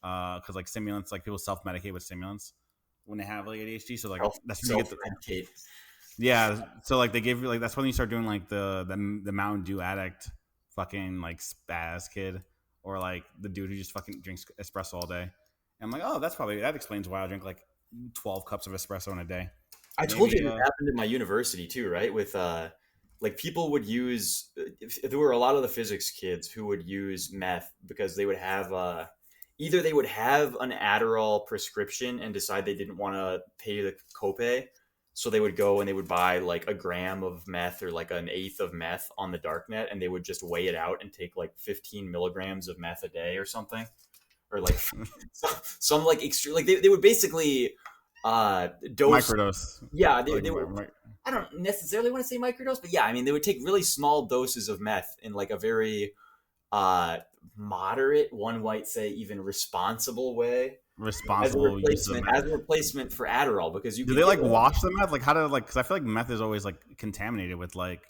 because like stimulants, like people self-medicate with stimulants when they have like ADHD. So like that's when you get self-medicate. yeah. So like they give you like that's when you start doing like the Mountain Dew addict, fucking like spaz kid, or like the dude who just fucking drinks espresso all day. And I'm like, oh, that explains why I drink like 12 cups of espresso in a day. I told you it happened at my university too, right? With like people would use there were a lot of the physics kids who would use meth because they would have either they would have an Adderall prescription and decide they didn't want to pay the copay, so they would go and they would buy like a gram of meth or like an eighth of meth on the darknet, and they would just weigh it out and take like 15 milligrams of meth a day or something, or like some like extreme, like they would basically dose microdose. Yeah, they were. I don't necessarily want to say microdose, but yeah, I mean they would take really small doses of meth in like a very moderate, one might say even responsible way. Responsible as a replacement for Adderall, because you do they like wash the meth? Like how do like because I feel like meth is always like contaminated with like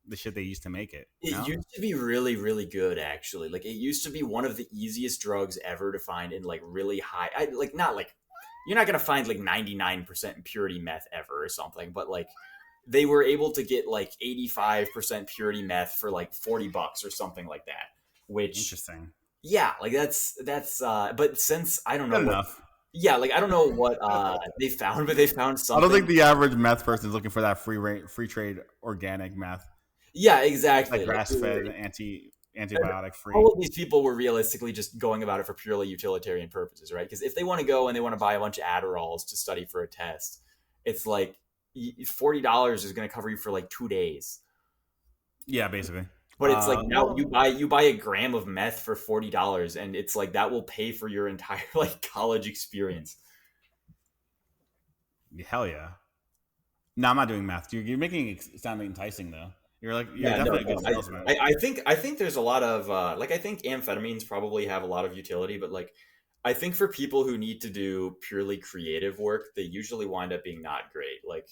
the shit they used to make it. It used to be really, really good, actually. Like it used to be one of the easiest drugs ever to find in like really high, not like you're not gonna find like 99% purity meth ever or something, but like they were able to get like 85% purity meth for like $40 or something like that. Which interesting. Yeah, like that's but since I don't know enough. Yeah, like I don't know what they found, but they found something. I don't think the average meth person is looking for that free trade organic meth. Yeah, exactly. Like grass-fed, antibiotic free. All of these people were realistically just going about it for purely utilitarian purposes, right? Because if they want to go and they want to buy a bunch of Adderalls to study for a test, it's like $40 is going to cover you for like 2 days. Yeah, basically. But it's like now you buy a gram of meth for $40, and it's like that will pay for your entire like college experience. Hell yeah! No, I'm not doing meth. You're making it sound enticing though. You're definitely a good salesman. I think there's a lot of like I think amphetamines probably have a lot of utility, but like I think for people who need to do purely creative work, they usually wind up being not great. Like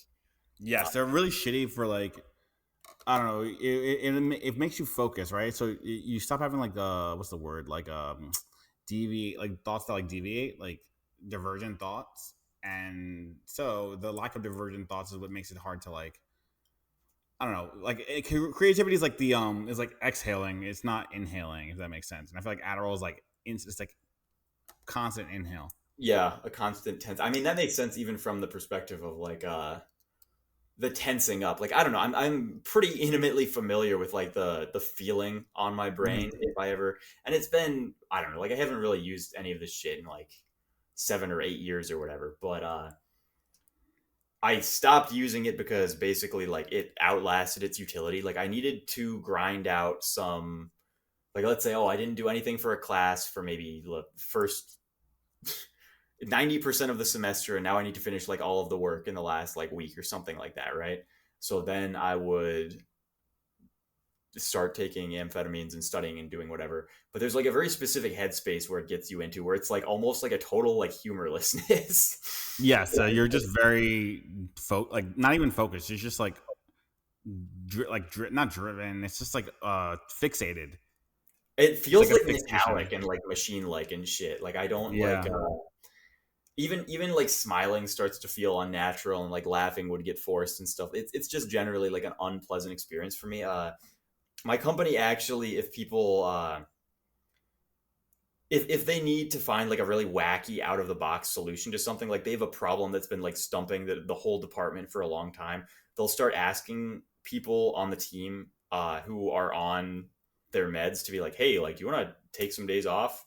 yes, they're really shitty for like. I don't know. It makes you focus, right? So you stop having like what's the word like deviate, like thoughts that like deviate, like divergent thoughts, and so the lack of divergent thoughts is what makes it hard to like. I don't know. Like creativity is like the is like exhaling. It's not inhaling, if that makes sense. And I feel like Adderall is like it's like constant inhale. Yeah, a constant tense. I mean that makes sense even from the perspective of like the tensing up. Like I don't know, I'm pretty intimately familiar with like the feeling on my brain if I ever, and it's been, I don't know, like I haven't really used any of this shit in like 7 or 8 years or whatever, but I stopped using it because basically like it outlasted its utility. Like I needed to grind out some, like let's say, I didn't do anything for a class for maybe the first 90% of the semester, and now I need to finish like all of the work in the last like week or something like that, right? So then I would start taking amphetamines and studying and doing whatever. But there's like a very specific headspace where it gets you into, where it's like almost like a total like humorlessness. Yeah, so you're just very like not even focused. It's just like not driven. It's just like fixated. It feels like metallic and like machine-like and shit. Like I don't like. Even like smiling starts to feel unnatural, and like laughing would get forced and stuff. It's just generally like an unpleasant experience for me. My company actually, if people if they need to find like a really wacky out of the box solution to something, like they have a problem that's been like stumping the whole department for a long time, they'll start asking people on the team who are on their meds to be like, hey, like do you want to take some days off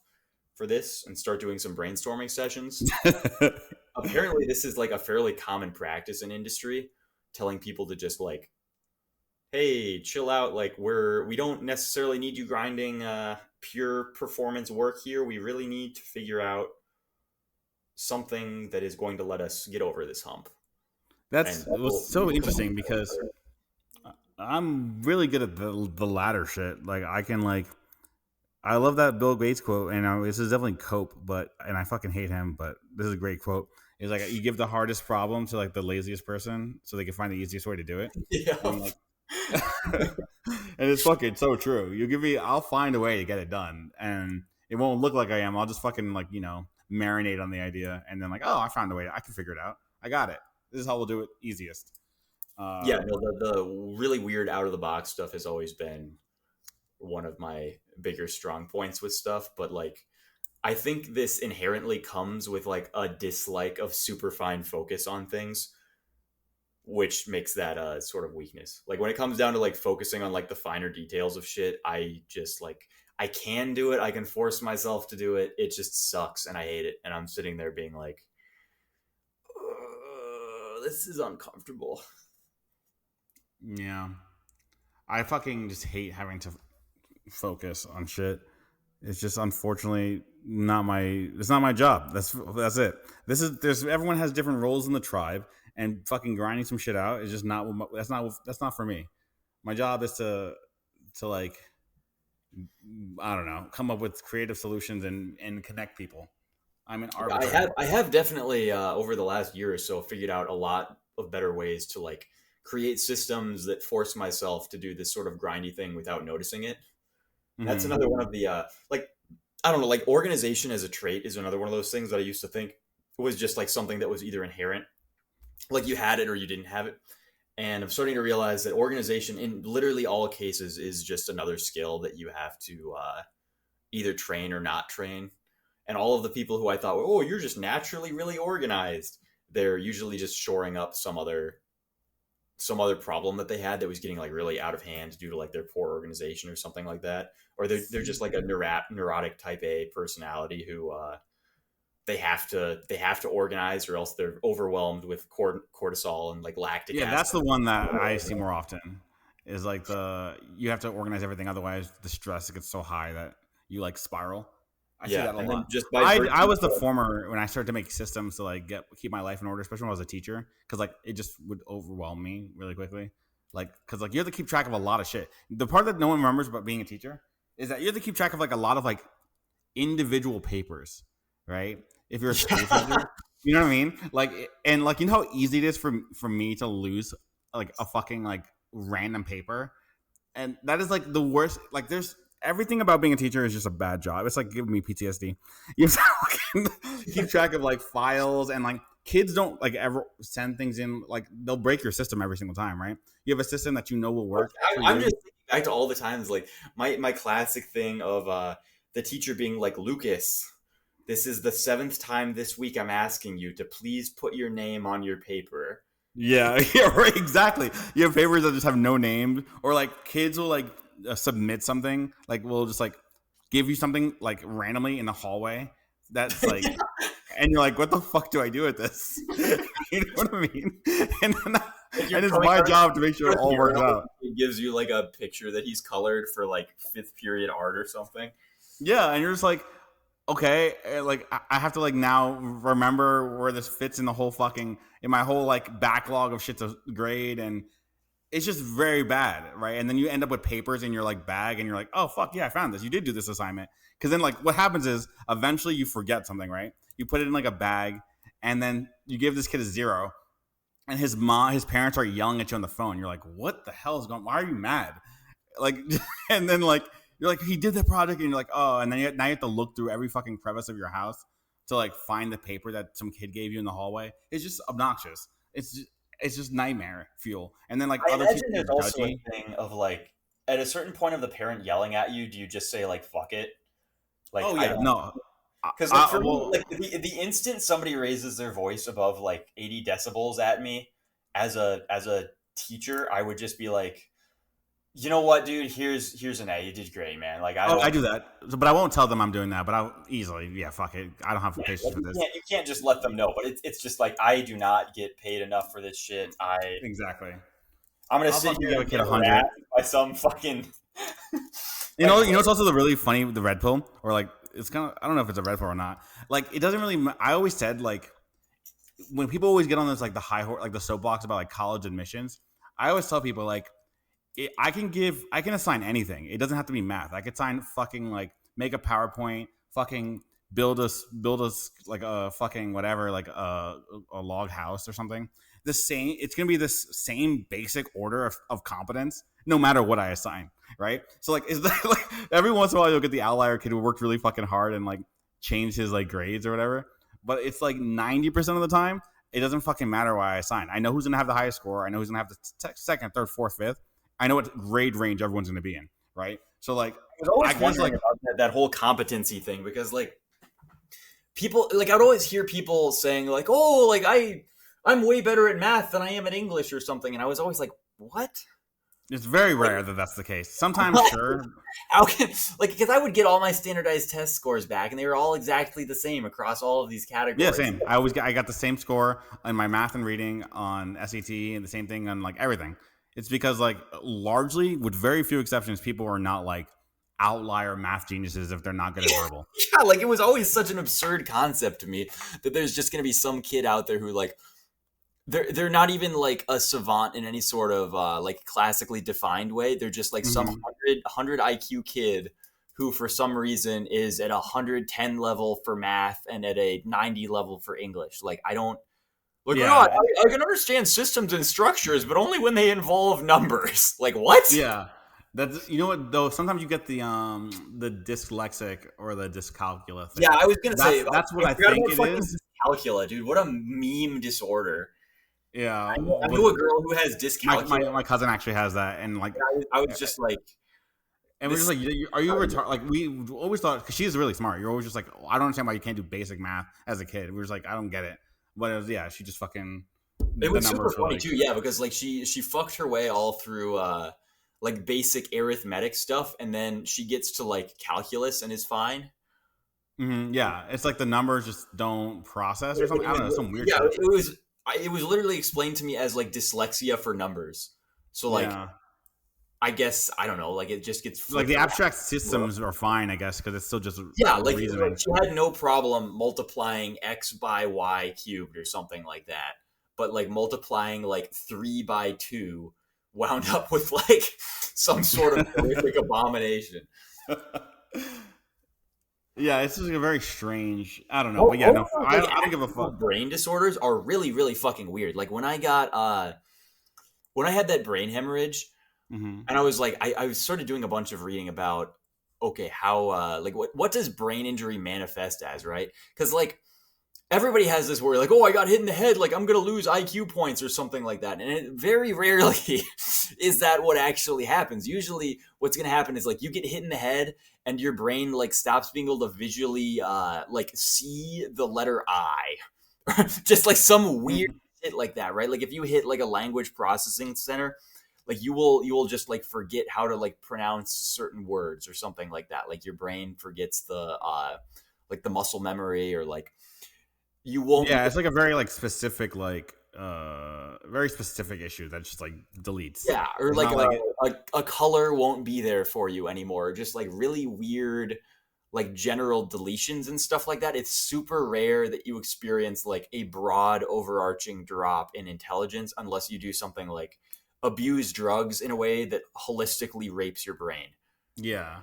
for this and start doing some brainstorming sessions? Apparently this is like a fairly common practice in industry, telling people to just like, hey, chill out, like we don't necessarily need you grinding pure performance work here. We really need to figure out something that is going to let us get over this hump. It was so interesting because I'm really good at the latter shit. Like I can like, I love that Bill Gates quote, and this is definitely cope, and I fucking hate him, but this is a great quote. It's like you give the hardest problem to like the laziest person, so they can find the easiest way to do it. Yeah. And it's fucking so true. You give me, I'll find a way to get it done, and It won't look like I am. I'll just fucking like, marinate on the idea, and then like, oh, I found a way. I can figure it out. I got it. This is how we'll do it easiest. Yeah, no, the really weird out of the box stuff has always been one of my bigger strong points with stuff, but like I think this inherently comes with like a dislike of super fine focus on things, which makes that a sort of weakness. Like when it comes down to like focusing on like the finer details of shit, I just like I can do it, I can force myself to do it. It just sucks and I hate it. And I'm sitting there being like, this is uncomfortable. Yeah. I fucking just hate having to focus on shit. It's just unfortunately not my. It's not my job. That's it. There's everyone has different roles in the tribe, and fucking grinding some shit out is just not. That's not for me. My job is to like, I don't know, come up with creative solutions and connect people. I'm an arbitrator. I have definitely over the last year or so figured out a lot of better ways to like create systems that force myself to do this sort of grindy thing without noticing it. That's another one of the like I don't know, like organization as a trait is another one of those things that I used to think was just like something that was either inherent, like you had it or you didn't have it. And I'm starting to realize that organization in literally all cases is just another skill that you have to either train or not train. And all of the people who I thought, oh, you're just naturally really organized, they're usually just shoring up some other problem that they had that was getting like really out of hand due to like their poor organization or something like that, or they're just like a neurotic type A personality who they have to organize or else they're overwhelmed with cortisol and like lactic acid. That's the one that I see more often is like you have to organize everything, otherwise the stress gets so high that you like spiral. I see that a lot. I was the former when I started to make systems to like keep my life in order, especially when I was a teacher, because like it just would overwhelm me really quickly. Like, because like you have to keep track of a lot of shit. The part that no one remembers about being a teacher is that you have to keep track of like a lot of like individual papers, right? If you're a school teacher, you know what I mean? Like, and like, you know how easy it is for me to lose like a fucking like random paper, and that is like the worst. Like, there's everything about being a teacher is just a bad job. It's like giving me PTSD. You have to keep track of like files, and like kids don't like ever send things in. Like they'll break your system every single time, right? You have a system that you know will work. I'm just thinking back to all the times like my classic thing of the teacher being like, Lucas, this is the 7th time this week I'm asking you to please put your name on your paper. Yeah, right, exactly. You have papers that just have no name, or like kids will like submit something, like we'll just like give you something like randomly in the hallway that's like and you're like, what the fuck do I do with this? You know what I mean? And it's my job to make sure it all works out. It gives you like a picture that he's colored for like 5th period art or something. Yeah, and you're just like, okay, like I have to like now remember where this fits in the whole fucking in my whole like backlog of shit to grade, and it's just very bad, right? And then you end up with papers in your like bag, and you're like, oh fuck yeah, I found this. You did do this assignment. Because then like what happens is eventually you forget something, right? You put it in like a bag, and then you give this kid a 0, and his parents are yelling at you on the phone. You're like, what the hell is going on? Why are you mad? Like, and then like you're like, he did the project, and you're like, oh, and then now you have to look through every fucking crevice of your house to like find the paper that some kid gave you in the hallway. It's just obnoxious. It's just nightmare fuel. And then like I other imagine people there's also a thing of like at a certain point of the parent yelling at you, do you just say like fuck it? Like, oh yeah, no. Because like for me, like the instant somebody raises their voice above like 80 decibels at me as a teacher, I would just be like, you know what, dude? Here's an A. You did great, man. Like I do that, but I won't tell them I'm doing that. But I'll easily, yeah, fuck it. I don't have patience for this. You can't just let them know. But it's just like I do not get paid enough for this shit. Exactly. I'm gonna sit here and get 100 by some fucking. You know, it's also the really funny the red pill, or like it's kind of I don't know if it's a red pill or not. Like it doesn't really. I always said like when people always get on this like the like the soapbox about like college admissions, I always tell people like. I can assign anything. It doesn't have to be math. I could assign fucking like make a PowerPoint, fucking build us like a fucking whatever, like a log house or something. It's gonna be this same basic order of competence, no matter what I assign. right? So like, is that like every once in a while you'll get the outlier kid who worked really fucking hard and like changed his like grades or whatever. But it's like 90% of the time, it doesn't fucking matter why I assign. I know who's gonna have the highest score. I know who's gonna have the second, third, fourth, fifth. I know what grade range everyone's gonna be in, right? So like, I was always I guess wondering like about that whole competency thing because like people like I'd always hear people saying like, "Oh, like I'm way better at math than I am at English or something," and I was always like, "What?" it's very Like, rare that that's the case. Sometimes, sure. how can like because I would get all my standardized test scores back, and they were all exactly the same across all of these categories. Yeah, same. I got the same score on my math and reading on SAT and the same thing on like everything. It's because like largely, with very few exceptions, people are not like outlier math geniuses if they're not good at verbal. Yeah, like it was always such an absurd concept to me that there's just gonna be some kid out there who like they're not even like a savant in any sort of like classically defined way. They're just like some Mhm. 100 IQ kid who for some reason is at a 110 level for math and at a 90 level for English. Like I don't like oh, Yeah, I can understand systems and structures, but only when they involve numbers. Like what? yeah. That's you know what though. Sometimes you get the dyslexic or the dyscalculia Yeah, thing. I was gonna say That's what I I forgot think about it fucking is. dyscalculia, dude. What a meme disorder. Yeah, I knew a girl who has dyscalculia. my cousin actually has that, and like I was just like, and we're just this. like, are you retarded? Like, we always thought, because she's really smart. You're always just like, oh, I don't understand why you can't do basic math as a kid. We were just like, I don't get it. But it was, yeah, she just fucking, It the was super numbers were funny like, too, yeah, because like she fucked her way all through like basic arithmetic stuff, and then she gets to like calculus and is fine. yeah, it's like the numbers just don't process or something. I don't know, some weird Yeah, shit. it was literally explained to me as like dyslexia for numbers. So like Yeah. I guess I don't know, like it just gets Like flipped the around. abstract systems are fine, I guess, because it's still just Yeah, like reasoning. she had no problem multiplying x by y cubed or something like that. But like multiplying like 3 by 2 wound up with like some sort of horrific abomination. Yeah, it's just like a very strange, I don't know. But yeah, no, Like I don't give a actual fuck. brain disorders are really really fucking weird. Like when I had that brain hemorrhage Hmm. and I was like I started doing a bunch of reading about okay, how like what does brain injury manifest as, right? Cuz like everybody has this where like, oh, I got hit in the head, like I'm gonna lose IQ points or something like that. And it very rarely is that what actually happens. Usually, what's gonna happen is like you get hit in the head, and your brain like stops being able to visually like see the letter I, just like some weird shit like that, right? Like if you hit like a language processing center. Like you will just like forget how to like pronounce certain words or something like that. Like your brain forgets the like the muscle memory or like you won't Yeah, it's like a very like specific very specific issue that just like deletes. yeah or It's like not like it, a color won't be there for you anymore, just like really weird like general deletions and stuff like that. It's super rare that you experience like a broad overarching drop in intelligence unless you do something like abuse drugs in a way that holistically rapes your brain. yeah.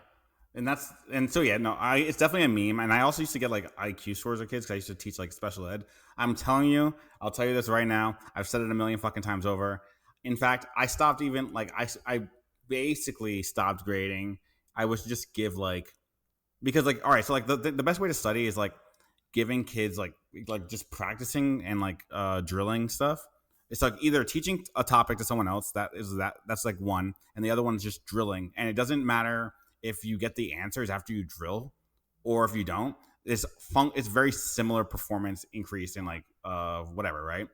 And so yeah, no, I it's definitely a meme. And I also used to get like IQ scores of kids because I used to teach like special ed. I'm telling you, I'll tell you this right now. I've said it a million fucking times over. In fact, I stopped even like I basically stopped grading. I was just give like because like all right, so like the best way to study is like giving kids like just practicing and like drilling stuff. It's like either teaching a topic to someone else that's like one, and the other one is just drilling. And it doesn't matter if you get the answers after you drill or if you don't. It's very similar performance increase in like whatever, right?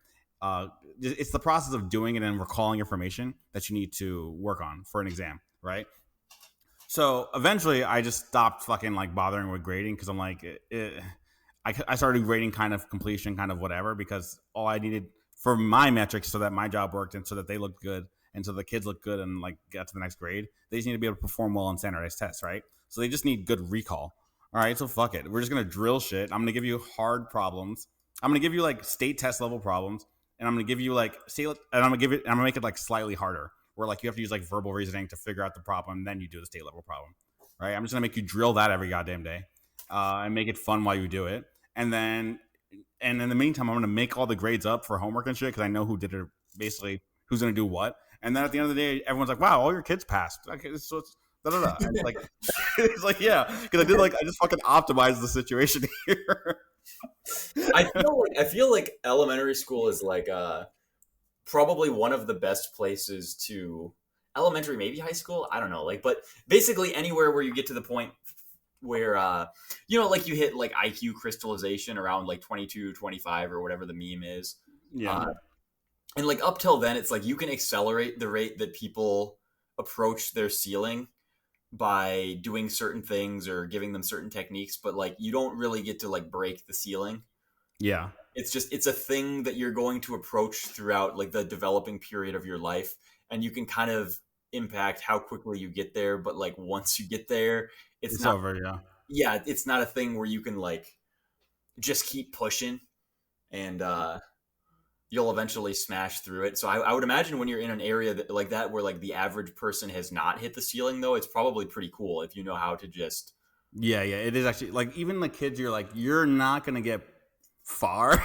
It's the process of doing it and recalling information that you need to work on for an exam, right? So eventually, I just stopped fucking like bothering with grading because I'm like, I started grading kind of completion, kind of whatever, because all I needed for my metrics so that my job worked and so that they looked good and so the kids looked good and like got to the next grade, they just need to be able to perform well on standardized tests, right? So they just need good recall. All right, so fuck it. We're just gonna drill shit. I'm gonna give you hard problems. I'm gonna give you like state test level problems, and I'm gonna give you like state, and I'm gonna make it like slightly harder where like you have to use like verbal reasoning to figure out the problem, and then you do the state level problem. Right? I'm just gonna make you drill that every goddamn day, and make it fun while you do it. And then, and in the meantime, I'm gonna make all the grades up for homework and shit because I know who did it, basically who's gonna do what. And then at the end of the day, everyone's like, "Wow, all your kids passed." Okay, so No. And it's like, it's like, yeah, because I just fucking optimized the situation here. I feel like elementary school is like probably one of the best places to elementary, maybe high school. I don't know, like, but basically anywhere where you get to the point where like you hit like IQ crystallization around like 22, 25, or whatever the meme is. Yeah. Uh, and like up till then, it's like you can accelerate the rate that people approach their ceiling by doing certain things or giving them certain techniques, but like you don't really get to like break the ceiling. Yeah. It's a thing that you're going to approach throughout like the developing period of your life, and you can kind of impact how quickly you get there, but like once you get there, it's It's not over. Yeah. yeah, it's not a thing where you can like just keep pushing and you'll eventually smash through it. So I would imagine when you're in an area that like that where like the average person has not hit the ceiling, though, it's probably pretty cool if you know how to just Yeah. It is actually like even the kids. You're not gonna get far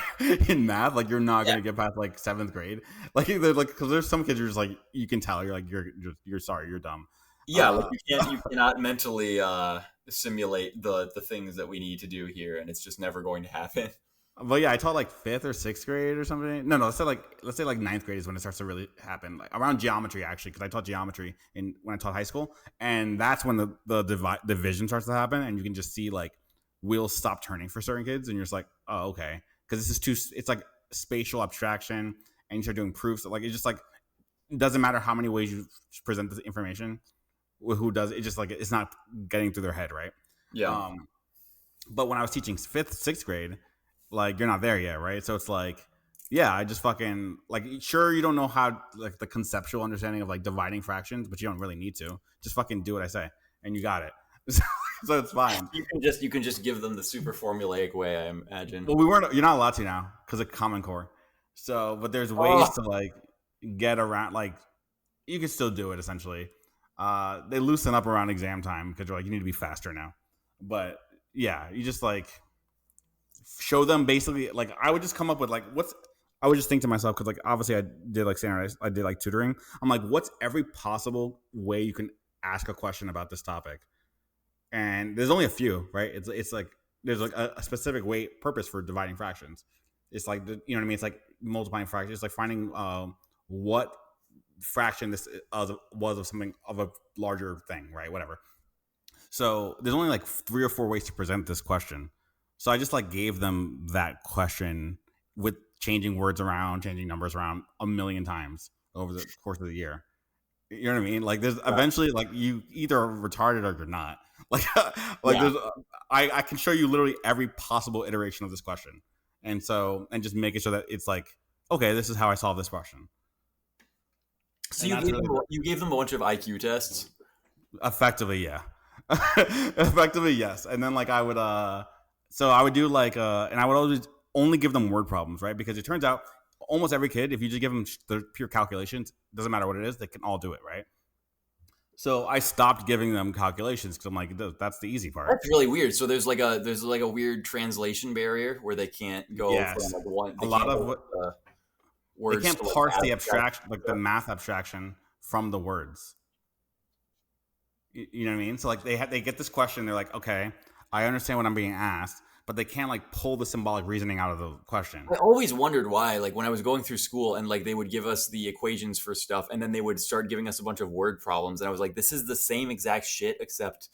in math. Like you're not yeah gonna get past like seventh grade. Like because there's some kids you're just like you can tell you're sorry you're dumb. yeah like you cannot mentally simulate the things that we need to do here, and it's just never going to happen. But yeah, I taught like fifth or sixth grade or something. No, let's say like ninth grade is when it starts to really happen. Like around geometry actually, because I taught geometry when I taught high school, and that's when the division starts to happen, and you can just see like wheels stop turning for certain kids, and you're just like, oh okay, because this is too. It's like spatial abstraction, and you start doing proofs. Like it's just like it doesn't matter how many ways you present the information. Who does it? Just like it's not getting through their head, right? Yeah. But when I was teaching fifth, sixth grade, like you're not there yet, right? So it's like, yeah, I just fucking like sure you don't know how like the conceptual understanding of like dividing fractions, but you don't really need to. Just fucking do what I say, and you got it. So it's fine. You can just give them the super formulaic way, I imagine. Well, you're not allowed to now because of Common Core. So, but there's ways Oh, to like get around. Like you can still do it essentially. They loosen up around exam time because you're like you need to be faster now. But yeah, you just like show them basically like I would just come up with like I would just think to myself because like obviously I did like standardized I did like tutoring. I'm like what's every possible way you can ask a question about this topic, and there's only a few, right? It's like there's like a specific purpose for dividing fractions. It's like you know what I mean. It's like multiplying fractions. It's like finding what fraction this was of something of a larger thing, right? Whatever. So there's only like 3 or 4 ways to present this question. So I just like gave them that question with changing words around, changing numbers around a million times over the course of the year. You know what I mean? Like there's eventually like you either are retarded or you're not. Like like yeah. there's I can show you literally every possible iteration of this question. And just making sure that it's like, okay, this is how I solve this question. So And that's really you gave them a bunch of IQ tests. effectively, yeah. Effectively, yes. And then like I would so I would do like and I would always only give them word problems, right? Because it turns out almost every kid, if you just give them the pure calculations, doesn't matter what it is, they can all do it, right? So I stopped giving them calculations because I'm like, that's the easy part. That's really weird. So there's like a weird translation barrier where they can't go from Yes, like one. a They lot can't of go what they words can't to like parse the abstract. abstraction, like the math abstraction, from the words. You know what I mean? So like they get this question, they're like, okay, I understand what I'm being asked, but they can't like pull the symbolic reasoning out of the question. I always wondered why, like when I was going through school and like they would give us the equations for stuff and then they would start giving us a bunch of word problems. And I was like, this is the same exact shit, except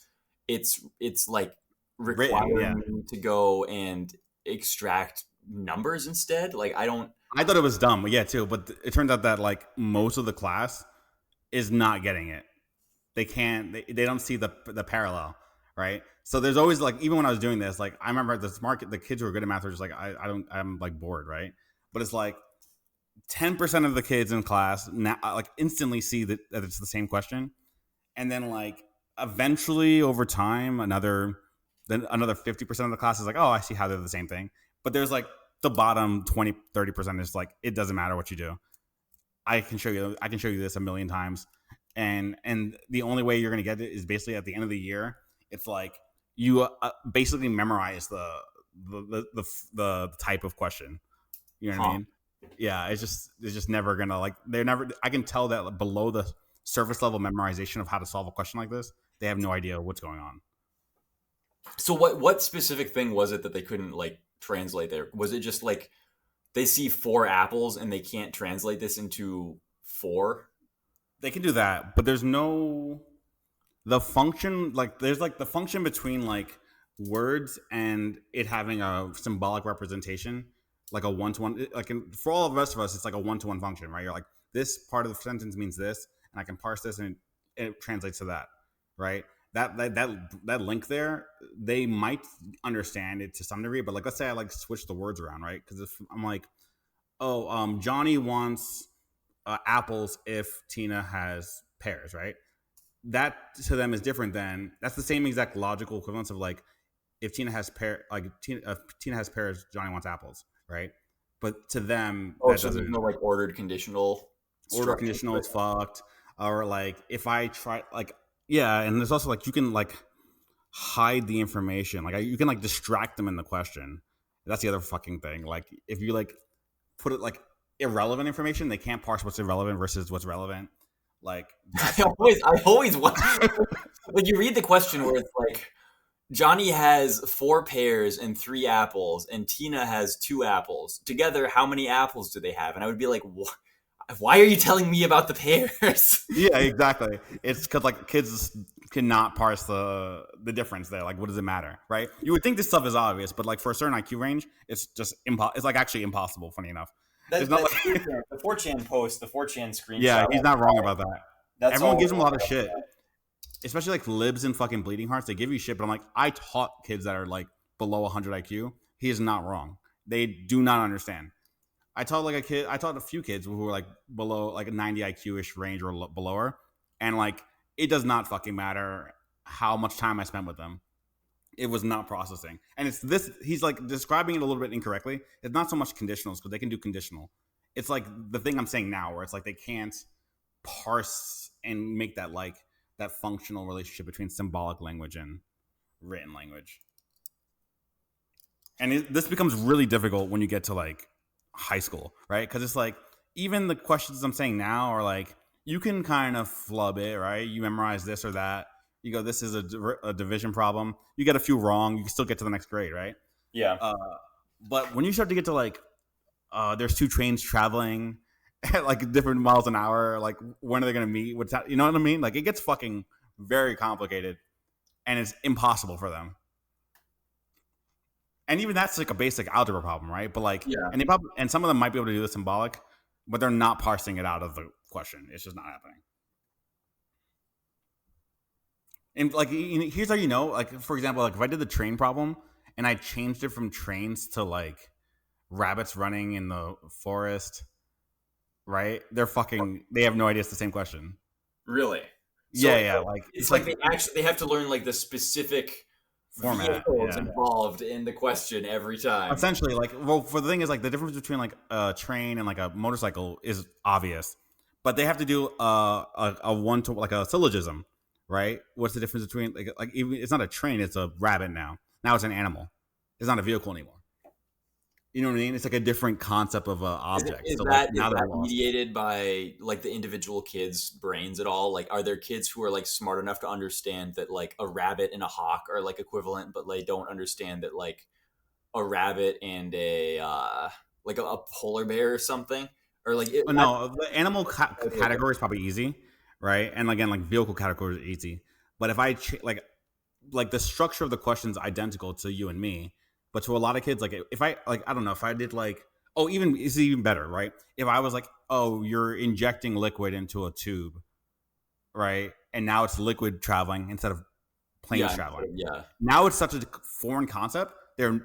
it's like Written, yeah. requiring me to go and extract numbers instead. Like I don't, I thought it was dumb, yeah, too. But it turns out that like most of the class is not getting it. They can't. They don't see the parallel, right? So there's always like even when I was doing this, like I remember the kids who were good at math were just like I'm like bored, right? But it's like 10% of the kids in class now like instantly see that it's the same question, and then like eventually over time another 50% of the class is like, oh, I see how they're the same thing. But there's like the bottom 20-30% is like it doesn't matter what you do. I can show you this a million times, and the only way you're gonna get it is basically at the end of the year. It's like you basically memorize the type of question. You know what I huh? mean? Yeah, it's just never gonna like they're never. I can tell that below the surface level memorization of how to solve a question like this they have no idea what's going on. So what specific thing was it that they couldn't like translate there? Was it just like they see 4 apples and they can't translate this into 4? They can do that, but there's no the function, like there's like the function between like words and it having a symbolic representation, like a one-to-one, like for all the rest of us it's like a one-to-one function, right? You're like, this part of the sentence means this and I can parse this and it translates to that, right? That link there, they might understand it to some degree, but like let's say I like switch the words around, right? Because if I'm like, oh, Johnny wants apples if Tina has pears, right? That to them is different than, that's the same exact logical equivalence of like, if Tina has Tina has pears, Johnny wants apples, right? But to them, Oh, that so there's doesn't no like ordered conditional order structure. conditional is fucked. Or like if I try like, yeah, and there's also like you can like hide the information, like you can like distract them in the question. That's the other fucking thing. Like if you like put it like irrelevant information, they can't parse what's irrelevant versus what's relevant. Like that's I always want like you read the question where it's like Johnny has 4 pears and 3 apples, and Tina has 2 apples. Together, how many apples do they have? And I would be like, why are you telling me about the pears? yeah, exactly. It's because like kids cannot parse the difference there. Like, what does it matter, right? You would think this stuff is obvious, but like for a certain IQ range, it's just it's like actually impossible. Funny enough, it's not like The 4chan post, the 4chan screenshot. yeah, he's not wrong about that. Everyone gives him a lot of shit, that. especially like libs and fucking bleeding hearts. They give you shit, but I'm like, I taught kids that are like below 100 IQ. He is not wrong. They do not understand. I taught a few kids who were like below like a 90 IQ ish range or below her, and like it does not fucking matter how much time I spent with them. It was not processing, and it's this. He's like describing it a little bit incorrectly. It's not so much conditionals because they can do conditional. It's like the thing I'm saying now, where it's like they can't parse and make that like that functional relationship between symbolic language and written language. And this becomes really difficult when you get to like high school, right? Because it's like even the questions I'm saying now are like you can kind of flub it, right? You memorize this or that. You go, this is a division problem. You get a few wrong, you can still get to the next grade, right? Yeah. But when you start to get to like, there's 2 trains traveling at like different miles an hour. Like when are they going to meet? What's that? You know what I mean? Like it gets fucking very complicated, and it's impossible for them. And even that's like a basic algebra problem, right? But like, Yeah. And some of them might be able to do the symbolic, but they're not parsing it out of the question. It's just not happening. And like, here's how you know. Like, for example, like if I did the train problem and I changed it from trains to like rabbits running in the forest, right? They have no idea it's the same question. Really? So yeah. Like it's like they have to learn like the specific format involved in the question every time. Essentially, like, well, for the thing is like the difference between like a train and like a motorcycle is obvious, but they have to do a one to like a syllogism, right? What's the difference between like even it's not a train, it's a rabbit now. Now it's an animal. It's not a vehicle anymore. You know what I mean? It's like a different concept of an object. Is that mediated by like the individual kids' brains at all? Like, are there kids who are like smart enough to understand that like a rabbit and a hawk are like equivalent, but they don't understand that like a rabbit and a like a polar bear or something? Or like no, the animal category is probably easy, right? And again, like vehicle category is easy. But if I like the structure of the question is identical to you and me. But to a lot of kids, like if I like, I don't know if I did like, oh, even it's even better, right? If I was like, oh, you're injecting liquid into a tube, right? And now it's liquid traveling instead of planes traveling. Yeah. Now it's such a foreign concept. They're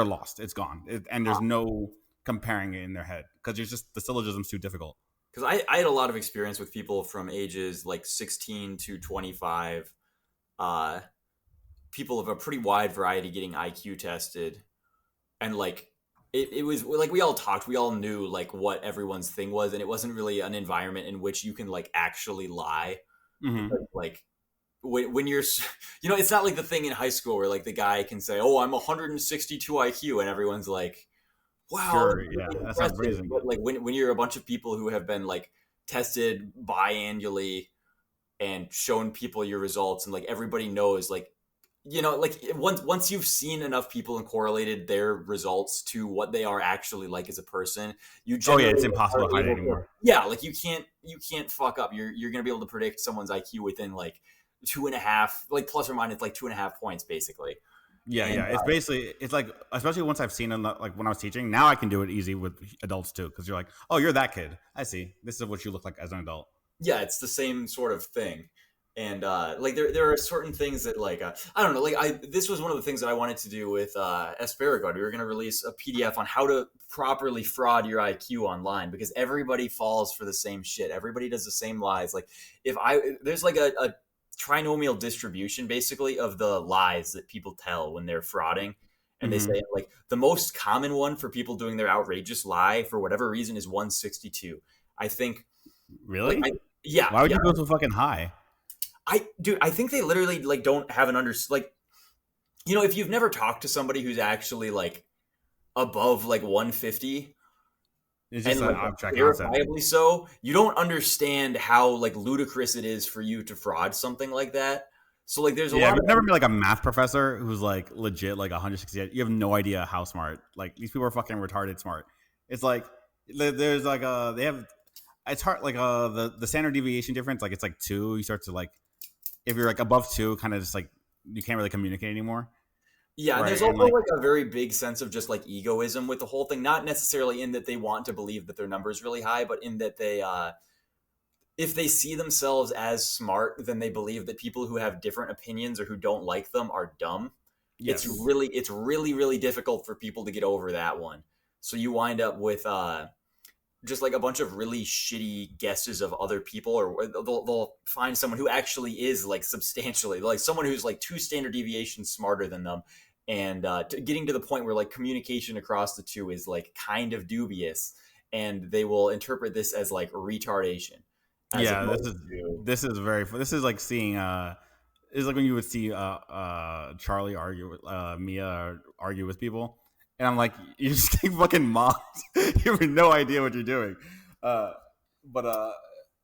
lost. It's gone, and there's no comparing it in their head because it's just the syllogism's too difficult. Because I had a lot of experience with people from ages like 16 to 25. People of a pretty wide variety getting IQ tested, and like it was like we all talked, we all knew like what everyone's thing was, and it wasn't really an environment in which you can like actually lie. Mm-hmm. Because, like when you're, you know, it's not like the thing in high school where like the guy can say, "Oh, I'm 162 IQ," and everyone's like, "Wow, sure, yeah, that sounds amazing." But like when you're a bunch of people who have been like tested biannually and shown people your results, and like everybody knows, like, you know, like once you've seen enough people and correlated their results to what they are actually like as a person, you Oh yeah, generally it's impossible are to hide it able to, anymore. yeah, like you can't fuck up. You're gonna be able to predict someone's IQ within like 2.5, like plus or minus like 2.5 points, basically. Yeah, And yeah. It's basically, it's like, especially once I've seen enough, like when I was teaching, now I can do it easy with adults too, because you're like, oh, you're that kid. I see. This is what you look like as an adult. yeah, it's the same sort of thing. And like there are certain things that like I don't know, like this was one of the things that I wanted to do with Asparagus. We were going to release a PDF on how to properly fraud your IQ online, because everybody falls for the same shit. Everybody does the same lies. Like if there's like a trinomial distribution basically of the lies that people tell when they're frauding. And they Mm-hmm. say like the most common one for people doing their outrageous lie for whatever reason is 162. I think like Really? yeah, Why would yeah. you go so fucking high? I think they literally like don't have an like, you know, if you've never talked to somebody who's actually like above like 150 It's and just an like abstract concept. verifiably so, you don't understand how like ludicrous it is for you to fraud something like that. So like there's a Yeah, if lot you've of never met like a math professor who's like legit like 168, you have no idea how smart. Like these people are fucking retarded smart. It's like there's like they have, it's hard like the standard deviation difference, like it's like 2. You start to like, if you're like above 2, kind of just like you can't really communicate anymore, yeah, and right? there's And also like like a very big sense of just like egoism with the whole thing, not necessarily in that they want to believe that their number is really high, but in that they if they see themselves as smart, then they believe that people who have different opinions or who don't like them are dumb. yes, It's really really difficult for people to get over that one. So you wind up with just like a bunch of really shitty guesses of other people, or they'll find someone who actually is like substantially like someone who's like 2 standard deviations smarter than them, and getting to the point where like communication across the two is like kind of dubious, and they will interpret this as like retardation as yeah. opposed to This is like seeing it's like when you would see Charlie argue with Mia argue with people, and I'm like, you just get fucking mocked. You have no idea what you're doing. Uh, but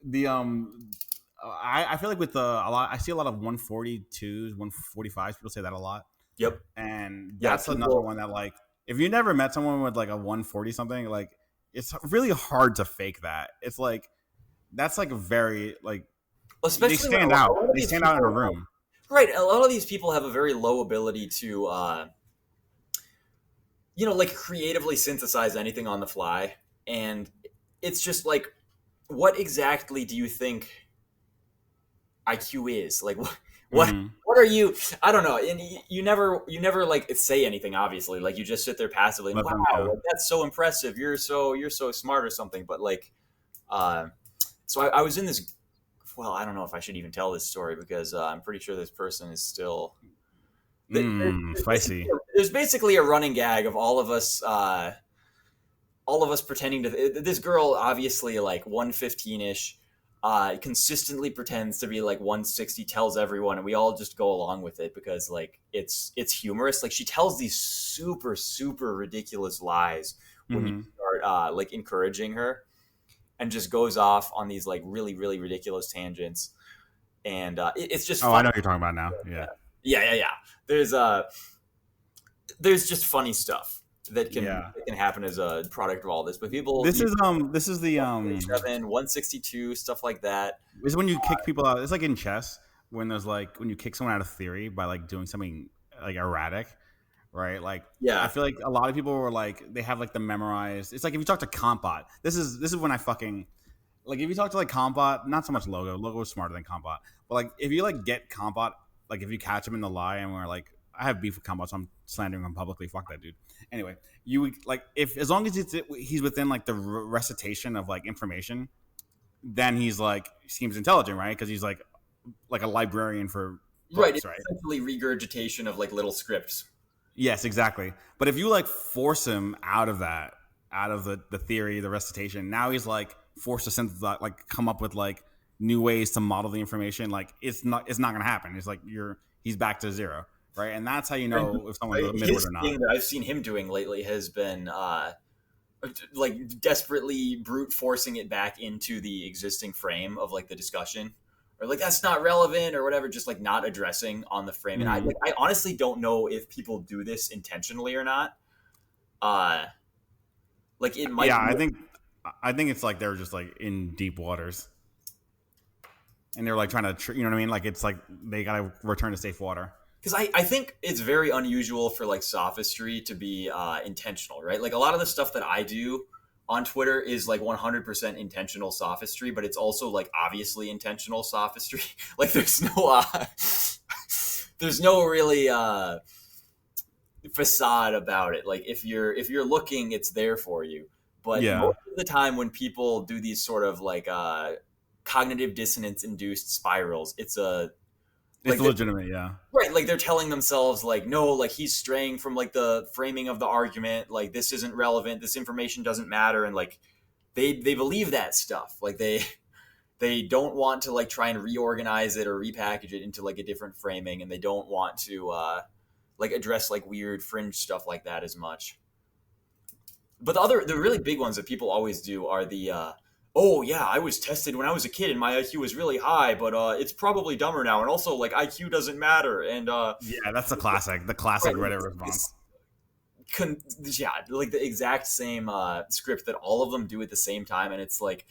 the I feel like with a lot, I see a lot of 142s, 145s. People say that a lot, yep. and Yeah, that's another people. one that like, if you never met someone with like a 140 something, like it's really hard to fake that. It's like that's like a very like they Especially when stand out. a lot of They these stand out in a people, room. right? A lot of these people have a very low ability to, you know, like creatively synthesize anything on the fly, and it's just like, what exactly do you think IQ is? Like, what, Mm-hmm. what are you? I don't know. And you never like say anything. Obviously, like you just sit there passively and Let wow, them, yeah. like, that's so impressive. You're so smart or something. But like, uh, so I was in this. Well, I don't know if I should even tell this story because I'm pretty sure this person is still. Spicy. There's basically a running gag of all of us pretending to. This girl, obviously like 115 ish, consistently pretends to be like 160, tells everyone, and we all just go along with it because like it's humorous. Like she tells these super ridiculous lies when you Mm-hmm. start like encouraging her, and just goes off on these like really ridiculous tangents, and it's just Oh, I fun. know what you're talking about now. Yeah, Yeah. There's there's just funny stuff yeah. that can happen as a product of all this. But people This is the 127, 162, stuff like that. this is when you kick people out. It's like in chess when there's like when you kick someone out of theory by like doing something like erratic, right? Like I Yeah. feel like a lot of people were like they have like the memorized. It's like if you talk to Compot, this is when I fucking like if you talk to like Compot, not so much Logo is smarter than Compot, but like if you like get Compot, like if you catch him in the lie and we're like I have beef with Compot, so I'm slandering him publicly. Fuck that dude. Anyway, you would like if as long as he's within like the recitation of like information, then he's like seems intelligent, right? Because he's like a librarian for Right. books, It's right? essentially regurgitation of like little scripts. Yes, exactly. But if you like force him out of that, out of the theory, the recitation, now he's like forced to synthesize, like come up with like new ways to model the information. Like it's not gonna happen. It's like he's back to zero, right? And that's how you And know if someone's a midwit his or not. thing that I've seen him doing lately has been like desperately brute forcing it back into the existing frame of like the discussion. or like that's not relevant or whatever, just like not addressing on the frame. And I honestly don't know if people do this intentionally or not. Like it might. Yeah, I think it's like they're just like in deep waters, and they're like trying to, you know what I mean? Like it's like they gotta return to safe water. Because I think it's very unusual for like sophistry to be intentional, right? Like a lot of the stuff that I do on Twitter is like 100% intentional sophistry, but it's also like obviously intentional sophistry. Like there's no really facade about it. Like if you're looking, it's there for you. But Yeah, most of the time when people do these sort of like cognitive dissonance induced spirals, it's it's like legitimate. Yeah, right, like they're telling themselves like no, like he's straying from like the framing of the argument, like this isn't relevant, this information doesn't matter, and like they believe that stuff. Like they don't want to like try and reorganize it or repackage it into like a different framing, and they don't want to like address like weird fringe stuff like that as much. But the really big ones that people always do are the oh yeah, I was tested when I was a kid and my IQ was really high, but it's probably dumber now, and also like IQ doesn't matter, and yeah, that's the classic right, Reddit response. yeah, like the exact same script that all of them do at the same time, and it's like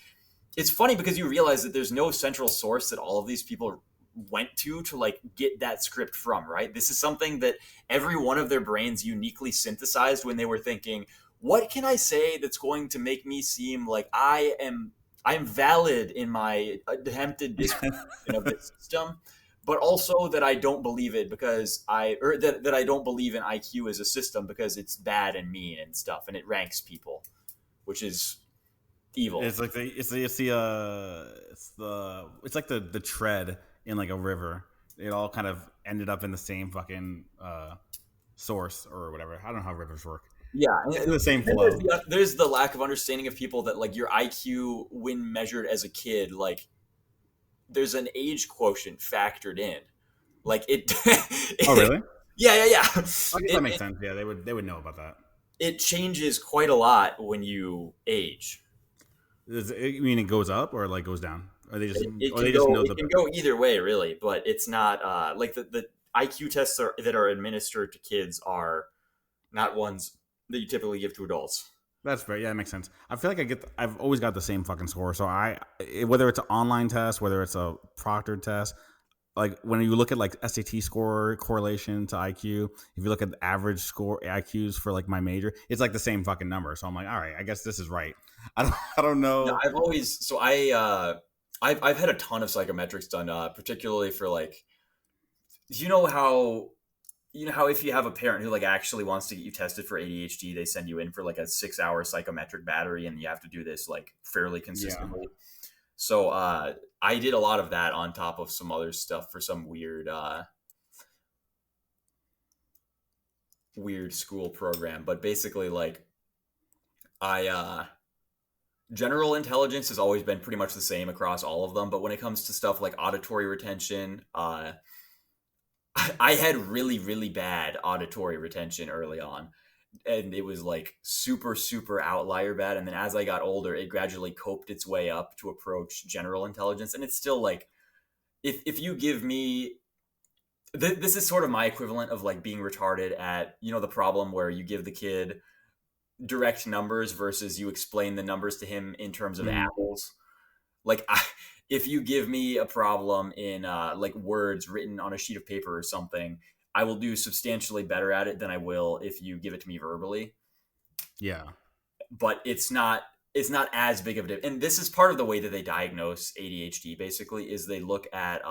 it's funny because you realize that there's no central source that all of these people went to like get that script from, right? This is something that every one of their brains uniquely synthesized when they were thinking, what can I say that's going to make me seem like I'm valid in my attempted disproportion of this system, but also that I don't believe it because that I don't believe in IQ as a system because it's bad and mean and stuff, and it ranks people, which is evil. It's like it's like the tread in like a river. It all kind of ended up in the same fucking source or whatever. I don't know how rivers work. Yeah, It's in the same flow. there's the lack of understanding of people that like your IQ when measured as a kid, like there's an age quotient factored in. Like it. Oh, really? Yeah. I guess that makes sense. Yeah, they would know about that. It changes quite a lot when you age. Does it mean it goes up or like goes down? Or It or can they just go. know It can go either way, really. But it's not like the IQ tests that are administered to kids are not ones that you typically give to adults. That's fair. Yeah, that makes sense. I feel like I've always got the same fucking score. So whether it's an online test, whether it's a proctored test, like when you look at like SAT score correlation to IQ, if you look at the average score IQs for like my major, it's like the same fucking number. So I'm like, all right, I guess this is right. I don't know. Yeah, I've had a ton of psychometrics done, particularly for like, you know how if you have a parent who like actually wants to get you tested for ADHD, they send you in for like a 6-hour psychometric battery, and you have to do this like fairly consistently. Yeah. So I did a lot of that on top of some other stuff for some weird school program. But basically, like general intelligence has always been pretty much the same across all of them. But when it comes to stuff like auditory retention, I had really, really bad auditory retention early on, and it was like super, super outlier bad. And then as I got older, it gradually coped its way up to approach general intelligence. And it's still like, if you give me, this is sort of my equivalent of like being retarded at, the problem where you give the kid direct numbers versus you explain the numbers to him in terms of apples. Like if you give me a problem in like words written on a sheet of paper or something, I will do substantially better at it than I will if you give it to me verbally. Yeah. But it's not as big of a difference. And this is part of the way that they diagnose ADHD, basically, is they look at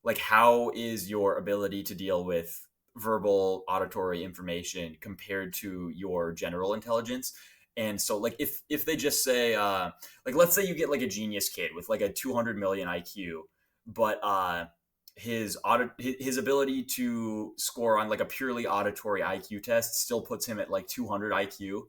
like how is your ability to deal with verbal auditory information compared to your general intelligence. And so like if they just say like let's say you get like a genius kid with like a 200 million IQ, but his ability to score on like a purely auditory IQ test still puts him at like 200 IQ.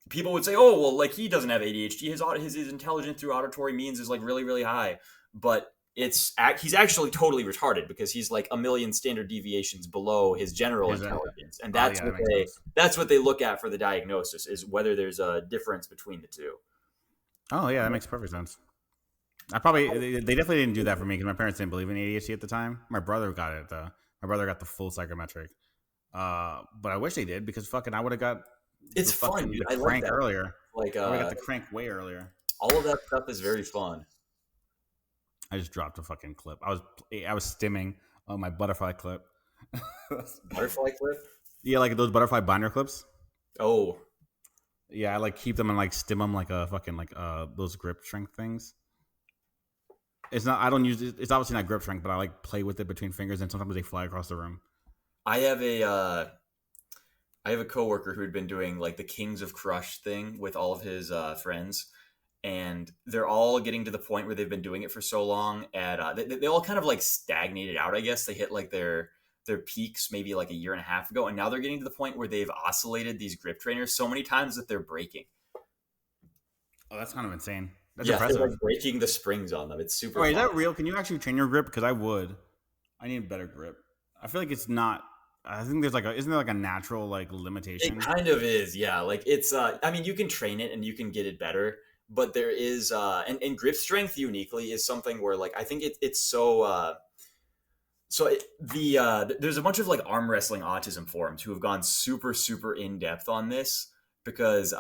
People would say, oh well, like he doesn't have ADHD. His intelligence through auditory means is like really, really high, but he's actually totally retarded because he's like a million standard deviations below his general intelligence, and that's what they look at for the diagnosis, is whether there's a difference between the two. Oh yeah, that makes perfect sense. They definitely didn't do that for me because my parents didn't believe in ADHD at the time. My brother got it though. My brother got the full psychometric. But I wish they did because fucking I would have got It's fun, dude. the I like crank that. earlier. Like I would have got the crank way earlier. all of that stuff is very fun. I just dropped a fucking clip. I was stimming on my butterfly clip. Butterfly clip. Yeah, like those butterfly binder clips. Oh, Yeah, I like keep them and like stim them like a fucking like those grip strength things. It's not. I don't use it. It's obviously not grip strength, but I like play with it between fingers, and sometimes they fly across the room. I have a I have a coworker who had been doing like the Kings of Crush thing with all of his friends, and they're all getting to the point where they've been doing it for so long. At they all kind of like stagnated out. I guess they hit like their peaks maybe like a year and a half ago, and now they're getting to the point where they've oscillated these grip trainers so many times that they're breaking. Oh, that's kind of insane. That's Yeah, they're impressive. like breaking the springs on them. It's super Wait, is fun. that real? Can you actually train your grip? Because I would. I need better grip. I feel like it's not. I think there's like a. Isn't there like a natural like It limitation? kind of is, yeah. Like it's I mean you can train it and you can get it better, but there is and grip strength uniquely is something where like I think it's so there's a bunch of like arm wrestling autism forums who have gone super in depth on this because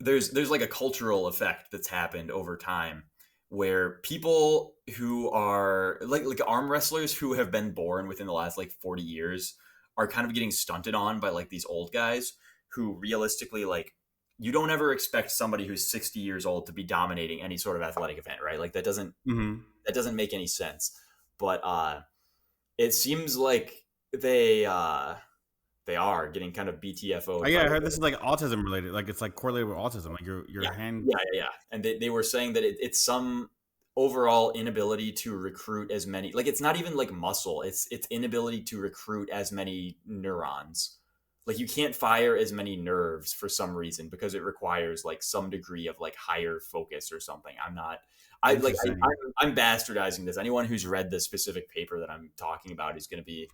there's like a cultural effect that's happened over time where people who are like arm wrestlers who have been born within the last like 40 years are kind of getting stunted on by like these old guys who realistically like you don't ever expect somebody who's 60 years old to be dominating any sort of athletic event, right? Like Mm-hmm. that doesn't make any sense. But it seems like they are getting kind of Oh, BTFO'd yeah, by I heard this is like autism related. Like it's like correlated with autism. Like your yeah, hand. yeah. And they were saying that it's some overall inability to recruit as many. Like it's not even like muscle. It's inability to recruit as many neurons. Like you can't fire as many nerves for some reason because it requires like some degree of like higher focus or something. I'm not. Interesting. I'm bastardizing this. Anyone who's read the specific paper that I'm talking about is going to be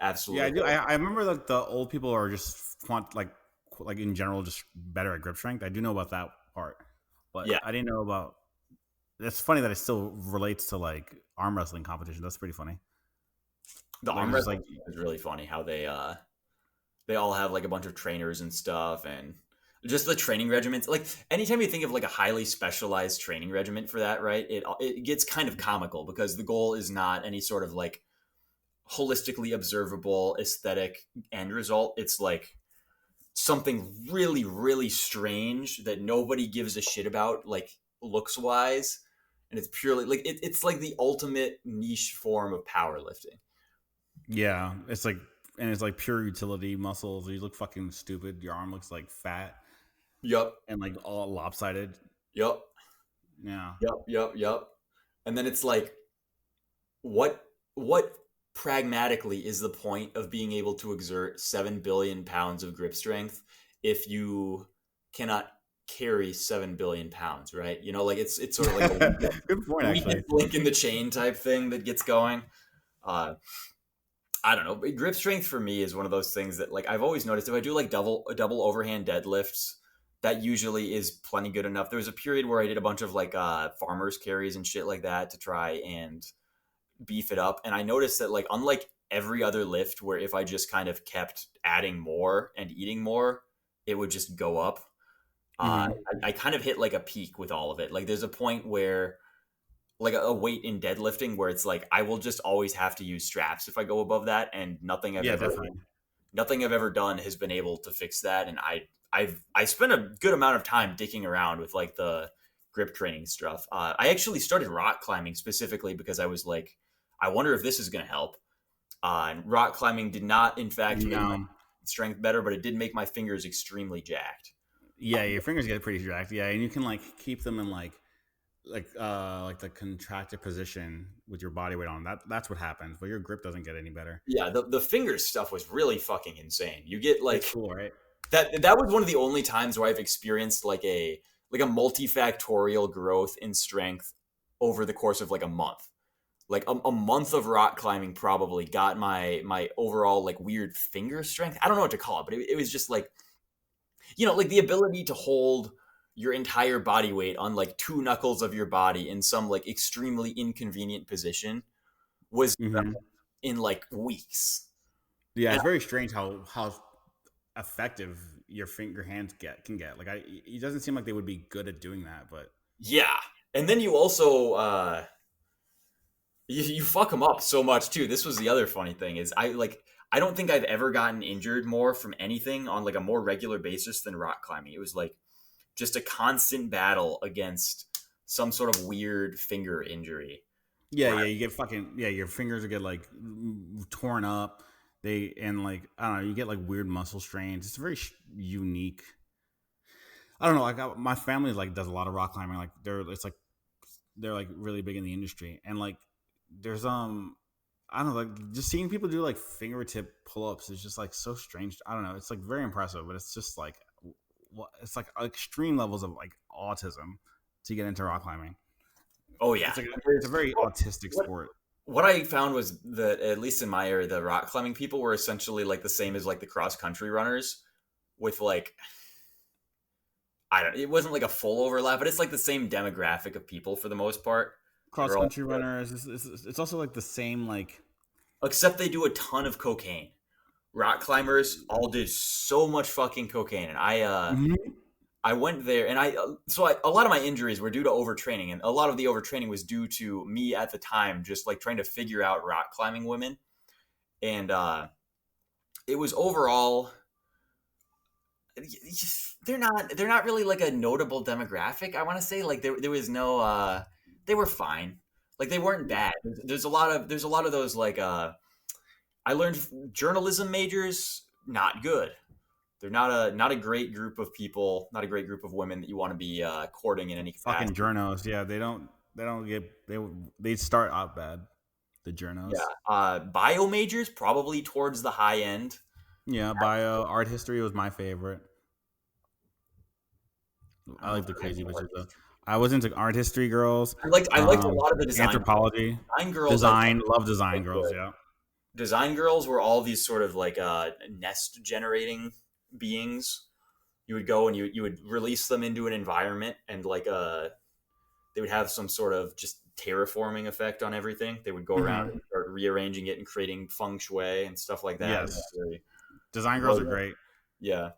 Yeah, I absolutely do. I remember like the old people are just want like in general just better at grip strength. I do know about that part, but yeah. I didn't know about. It's funny that it still relates to like arm wrestling competition. That's pretty funny. The Like arm it's just wrestling like is really funny how they all have like a bunch of trainers and stuff and just the training regiments. Like anytime you think of like a highly specialized training regiment for that, right, it gets kind of comical because the goal is not any sort of like holistically observable aesthetic end result. It's like something really strange that nobody gives a shit about like looks wise, and it's purely like it's like the ultimate niche form of powerlifting. yeah, it's like and it's like pure utility muscles. You look fucking stupid. Your arm looks like fat Yup. and like all lopsided. Yup. Yeah. Yup. And then it's like what pragmatically is the point of being able to exert 7 billion pounds of grip strength if you cannot carry 7 billion pounds, right? You know, like it's sort of like a Good point, actually. weakest link in the chain type thing that gets going. uh I don't know, but grip strength for me is one of those things that like I've always noticed if I do like double overhand deadlifts, that usually is plenty good enough. There was a period where I did a bunch of like farmers carries and shit like that to try and beef it up. And I noticed that like unlike every other lift where if I just kind of kept adding more and eating more, it would just go up. Hmm. I kind of hit like a peak with all of it. Like there's a point where like a weight in deadlifting where it's like I will just always have to use straps if I go above that, and Yeah, definitely. nothing I've ever done has been able to fix that. And I spent a good amount of time dicking around with like the grip training stuff. I actually started rock climbing specifically because I was like, I wonder if this is going to help. And rock climbing did not, in fact, make my No. strength better, but it did make my fingers extremely jacked. Yeah, your fingers get pretty jacked. Yeah, and you can like keep them in like the contracted position with your body weight on. That's what happens, but your grip doesn't get any better. Yeah, the fingers stuff was really fucking insane. You get It's like cool, right? that was one of the only times where I've experienced like a multifactorial growth in strength over the course of like a month. Like a month of rock climbing probably got my overall like weird finger strength. I don't know what to call it, but it was just like, you know, like the ability to hold your entire body weight on like two knuckles of your body in some like extremely inconvenient position was Hmm. in like weeks. Yeah, And it's very strange how effective your finger hands can get. Like it doesn't seem like they would be good at doing that, but yeah. And then you also you fuck them up so much too. This was the other funny thing is I don't think I've ever gotten injured more from anything on like a more regular basis than rock climbing. It was like just a constant battle against some sort of weird finger injury. yeah, Where yeah, you get fucking yeah, your fingers will get like torn up. They and like I don't know, you get like weird muscle strains. It's very unique. I don't know. Like my family like does a lot of rock climbing. Like they're like really big in the industry, and like there's I don't know, like just seeing people do like fingertip pull ups is just like so strange. I don't know. It's like very impressive, but it's just like it's like extreme levels of like autism to get into rock climbing. oh yeah, It's a very autistic what sport. what I found was that at least in my area, the rock climbing people were essentially like the same as like the cross country runners, with like I don't. It wasn't like a full overlap, but it's like the same demographic of people for the most part. Cross They're all, country runners. It's also like the same like except they do a ton of cocaine. Rock climbers all did so much fucking cocaine, and Mhm. I went there, and a lot of my injuries were due to overtraining, and a lot of the overtraining was due to me at the time just like trying to figure out rock climbing women, and it was overall they're not really like a notable demographic. I want to say like there was no they were fine, like they weren't bad. There's a lot of those like I learned journalism majors not good. They're not a great group of people, not a great group of women that you want to be courting in any fucking capacity. journos. Yeah, they don't get they start out bad. The Yeah, journos. bio majors probably towards the high end. Yeah, bio art history was my favorite. I I don't know like if the I had crazy any art bitches though. history. I was into art history girls, I liked a lot of the design girls. anthropology, Design girls I thought design. Love were design girls. good. Yeah. Design girls were all these sort of like nest generating beings. You would go and you would release them into an environment, and like they would have some sort of just terraforming effect on everything. They would go around Hmm. and start rearranging it and creating feng shui and stuff like that. It was Yes. very Design girls are brilliant. great. Yeah,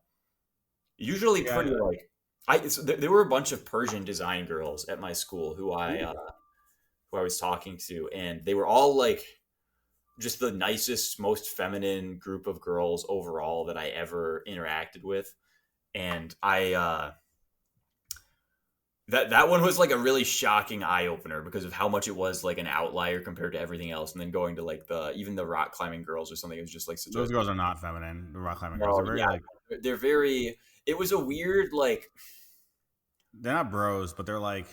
usually Yeah. pretty like there were a bunch of Persian design girls at my school who I was talking to, and they were all like just the nicest, most feminine group of girls overall that I ever interacted with. And that one was like a really shocking eye opener because of how much it was like an outlier compared to everything else. And then going to like the even the rock climbing girls or something, it was just like such a Those girls are not feminine. The rock climbing girls. no, They're very yeah, like they're very. It was a weird like they're not bros, but they're like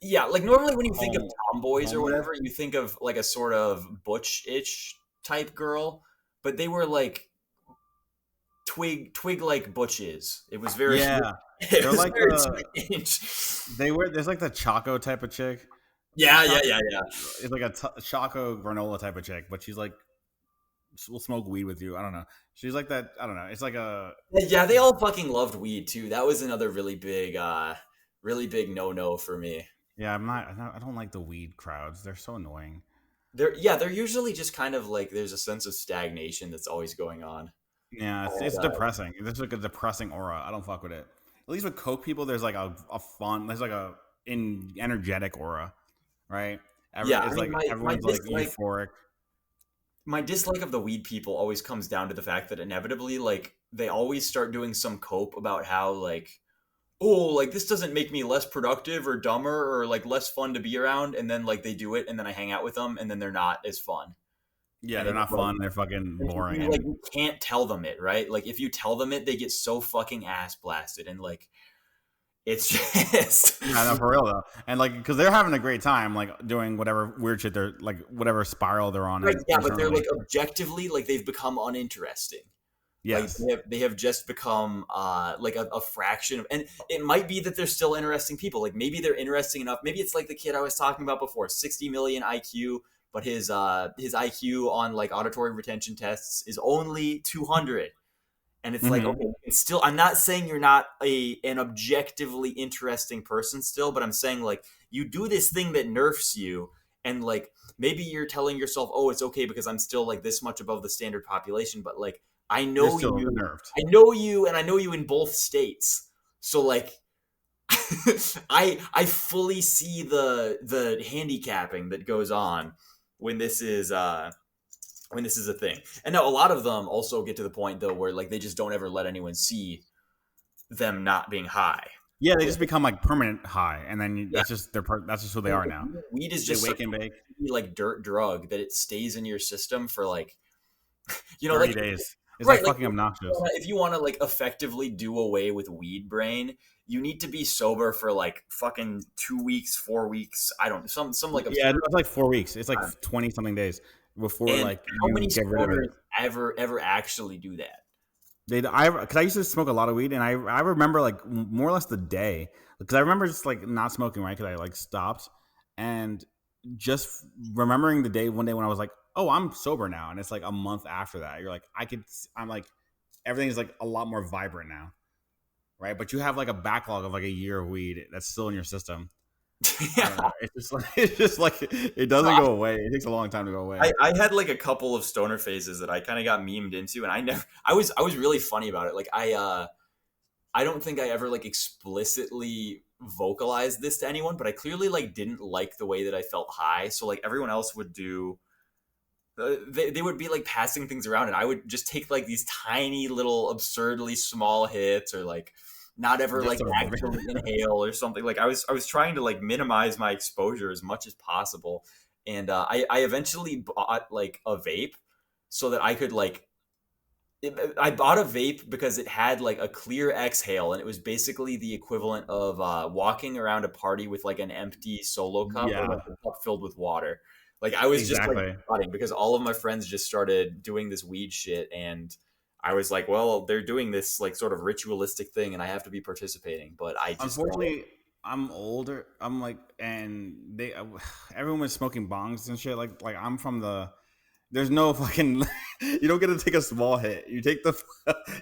yeah, like normally when you think of home tomboys or homely. whatever, you think of like a sort of butch-ish type girl, but they were like twig like butches. It was very Yeah. it They're was like very strange. they wear there's like the choco type of chick. Yeah, yeah, Choco yeah, yeah. is like a choco granola type of chick, but she's like will smoke weed with you. I don't know. She's like that. I don't know. It's like a Yeah, they all fucking loved weed too. That was another really big no-no for me. yeah. I'm not. I don't like the weed crowds. They're so annoying. They're usually just kind of like there's a sense of stagnation that's always going on. Yeah, And, it's depressing. There's like a depressing aura. I don't fuck with it. At least with coke people, there's like a fun. There's like a energetic aura, right? yeah, I It's mean like everyone's like euphoric. my dislike of the weed people always comes down to the fact that inevitably like they always start doing some cope about how like oh like this doesn't make me less productive or dumber or like less fun to be around, and then like they do it and then I hang out with them and then they're not as fun. Yeah, And they're it's not like fun. They're fucking boring. like And you can't tell them it, right? Like if you tell them it they get so fucking ass blasted, and like it's just yeah, no, for real though. And like, because they're having a great time, like doing whatever weird shit they're like, whatever spiral they're on right, yeah, but they're internally. like objectively like they've become uninteresting. Like Yes. they have just become like a fraction of, and it might be that they're still interesting people. Like maybe they're interesting enough. Maybe it's like the kid I was talking about before, 60 million IQ, but his IQ on like auditory retention tests is only 200, And it's like, Mm-hmm. okay, it's still, I'm not saying you're not an objectively interesting person still, but I'm saying like you do this thing that nerfs you, and like maybe you're telling yourself, oh, it's okay because I'm still like this much above the standard population, but like You're still nerfed. and I know you in both states. So like I fully see the handicapping that goes on when this is a thing. And now a lot of them also get to the point though where like they just don't ever let anyone see them not being high. Yeah, they Like, just become like permanent high, and then yeah, that's just who they are now. weed is They just such wake and bake a like dirt drug that it stays in your system for like like 30 days. It's like right, like fucking obnoxious. if you want to like effectively do away with weed brain, you need to be sober for like fucking 2 weeks, 4 weeks. I don't some like Yeah, absurd it's like 4 weeks. It's like time. 20 something days before And like how you many get rid of it. stoners ever actually do that? Because I used to smoke a lot of weed, and I remember like more or less the day, because I remember just like not smoking, right? Because I like stopped, and just remembering the day one day when I was like, oh, I'm sober now, and it's like a month after that, you're like, I'm like, everything's like a lot more vibrant now, right? But you have like a backlog of like a year of weed that's still in your system. I don't know. Yeah. It's just like it doesn't go away. It takes a long time to go away. I had like a couple of stoner phases that I kind of got memed into, and I was really funny about it. Like I don't think I ever like explicitly vocalized this to anyone, but I clearly like didn't like the way that I felt high. So like everyone else would do, they would be like passing things around, and I would just take like these tiny little absurdly small hits, or like not ever Just like a, actually inhale or something. Like I was trying to like minimize my exposure as much as possible, and I eventually bought like a vape so that I could like I bought a vape because it had like a clear exhale, and it was basically the equivalent of walking around a party with like an empty solo cup or like yeah, a cup filled with water. Like I was just like exactly. nodding because all of my friends just started doing this weed shit, and I was like, well, they're doing this like sort of ritualistic thing, and I have to be participating. But I just Unfortunately, I'm older. I'm like, and everyone was smoking bongs and shit. Like I'm from the. There's no fucking. You don't get to take a small hit. You take the.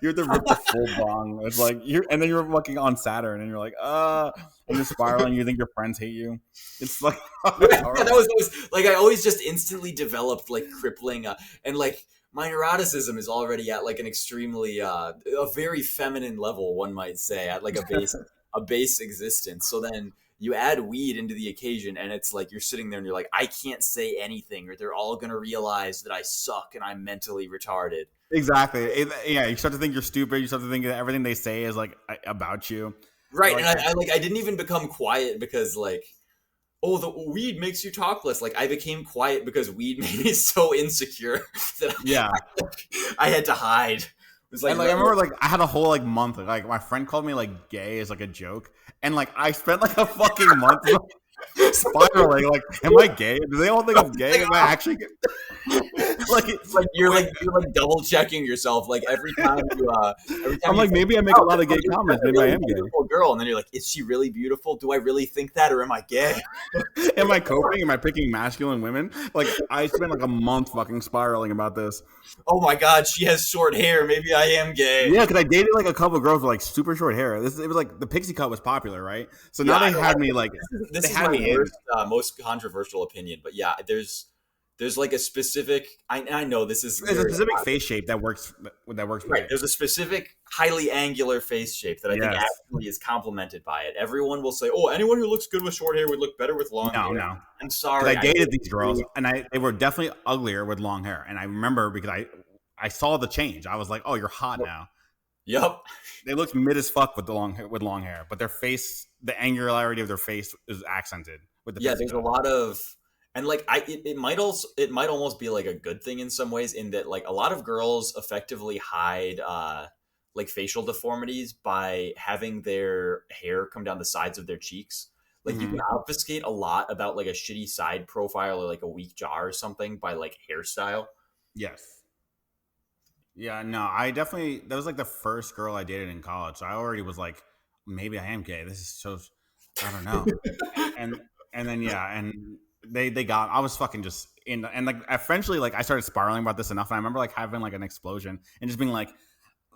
You have to rip the full bong. It's like and then you're fucking on Saturn, and you're like, and you're spiraling. You think your friends hate you. It's like it's yeah, that horrible. was like I always just instantly developed like crippling and like my neuroticism is already at like an extremely a very feminine level, one might say, at like a base existence. So then you add weed into the occasion, and it's like you're sitting there and you're like, I can't say anything, or they're all gonna realize that I suck and I'm mentally retarded. Exactly. Yeah, you start to think you're stupid. You start to think that everything they say is like about you. Right, and Like I like I didn't even become quiet because like, oh, the weed makes you talk less. Like I became quiet because weed made me so insecure that yeah. I had to hide. It was like, And like I remember, like I had a whole like month. Like my friend called me like gay as like a joke, and like I spent like a fucking month spiraling. Like, am I gay? Do they all think I'm gay? Am I actually gay? like, you're like double checking yourself like every time I'm you like, think, maybe I make a oh, lot of gay that's comments. a Maybe I really am gay. beautiful girl, and then you're like, is she really beautiful? Do I really think that, or am I gay? Am I coping? Am I picking masculine women? Like I spent like a month fucking spiraling about this. Oh my god, she has short hair. Maybe I am gay. Yeah, because I dated like a couple of girls with like super short hair. It was like the pixie cut was popular, right? So now Yeah, they had me like this they is had my me in. worst, most controversial opinion, but yeah, there's like a specific. I know this is There's a very specific face shape that works. That works for right. me. There's a specific highly angular face shape that I think Yes. actually is complemented by it. Everyone will say, "Oh, anyone who looks good with short hair would look better with long No, hair." no. I'm Because sorry, I I dated these girls, disagree. and they were definitely uglier with long hair. And I remember because I saw the change. I was like, oh, you're hot now. Yep. They looked mid as fuck with the long hair, but their face, the angularity of their face, is accented with the Yeah, pixie there's a cut. lot of and like it might almost be like a good thing in some ways in that like a lot of girls effectively hide like facial deformities by having their hair come down the sides of their cheeks. Like you can Hmm. obfuscate a lot about like a shitty side profile or like a weak jaw or something by like hairstyle. Yes. Yeah. No, I definitely. That was like the first girl I dated in college. So I already was like, maybe I am gay. This is so. I don't know. and and then yeah, and they got. I was fucking just and like eventually like I started spiraling about this enough, and I remember like having like an explosion and just being like,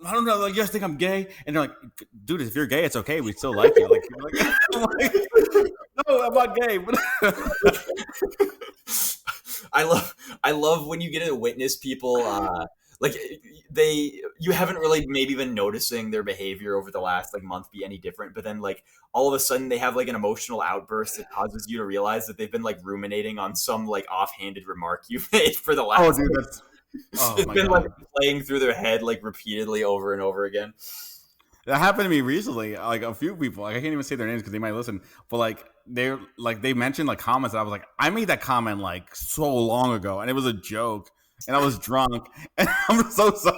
I don't know, like, you guys think I'm gay? And they're like, dude, if you're gay, it's okay. We still like you. I'm like, no, I'm not gay. But I love when you get to witness people like you haven't really maybe been noticing their behavior over the last like month be any different, but then like all of a sudden they have like an emotional outburst that causes you to realize that they've been like ruminating on some like offhanded remark you made for the last dude, that's it's been like playing through their head like repeatedly over and over again. That happened to me recently. Like a few people, like I can't even say their names because they might listen. But like they mentioned like comments. And I was like, I made that comment like so long ago, and it was a joke. And I was drunk, and I'm so sorry.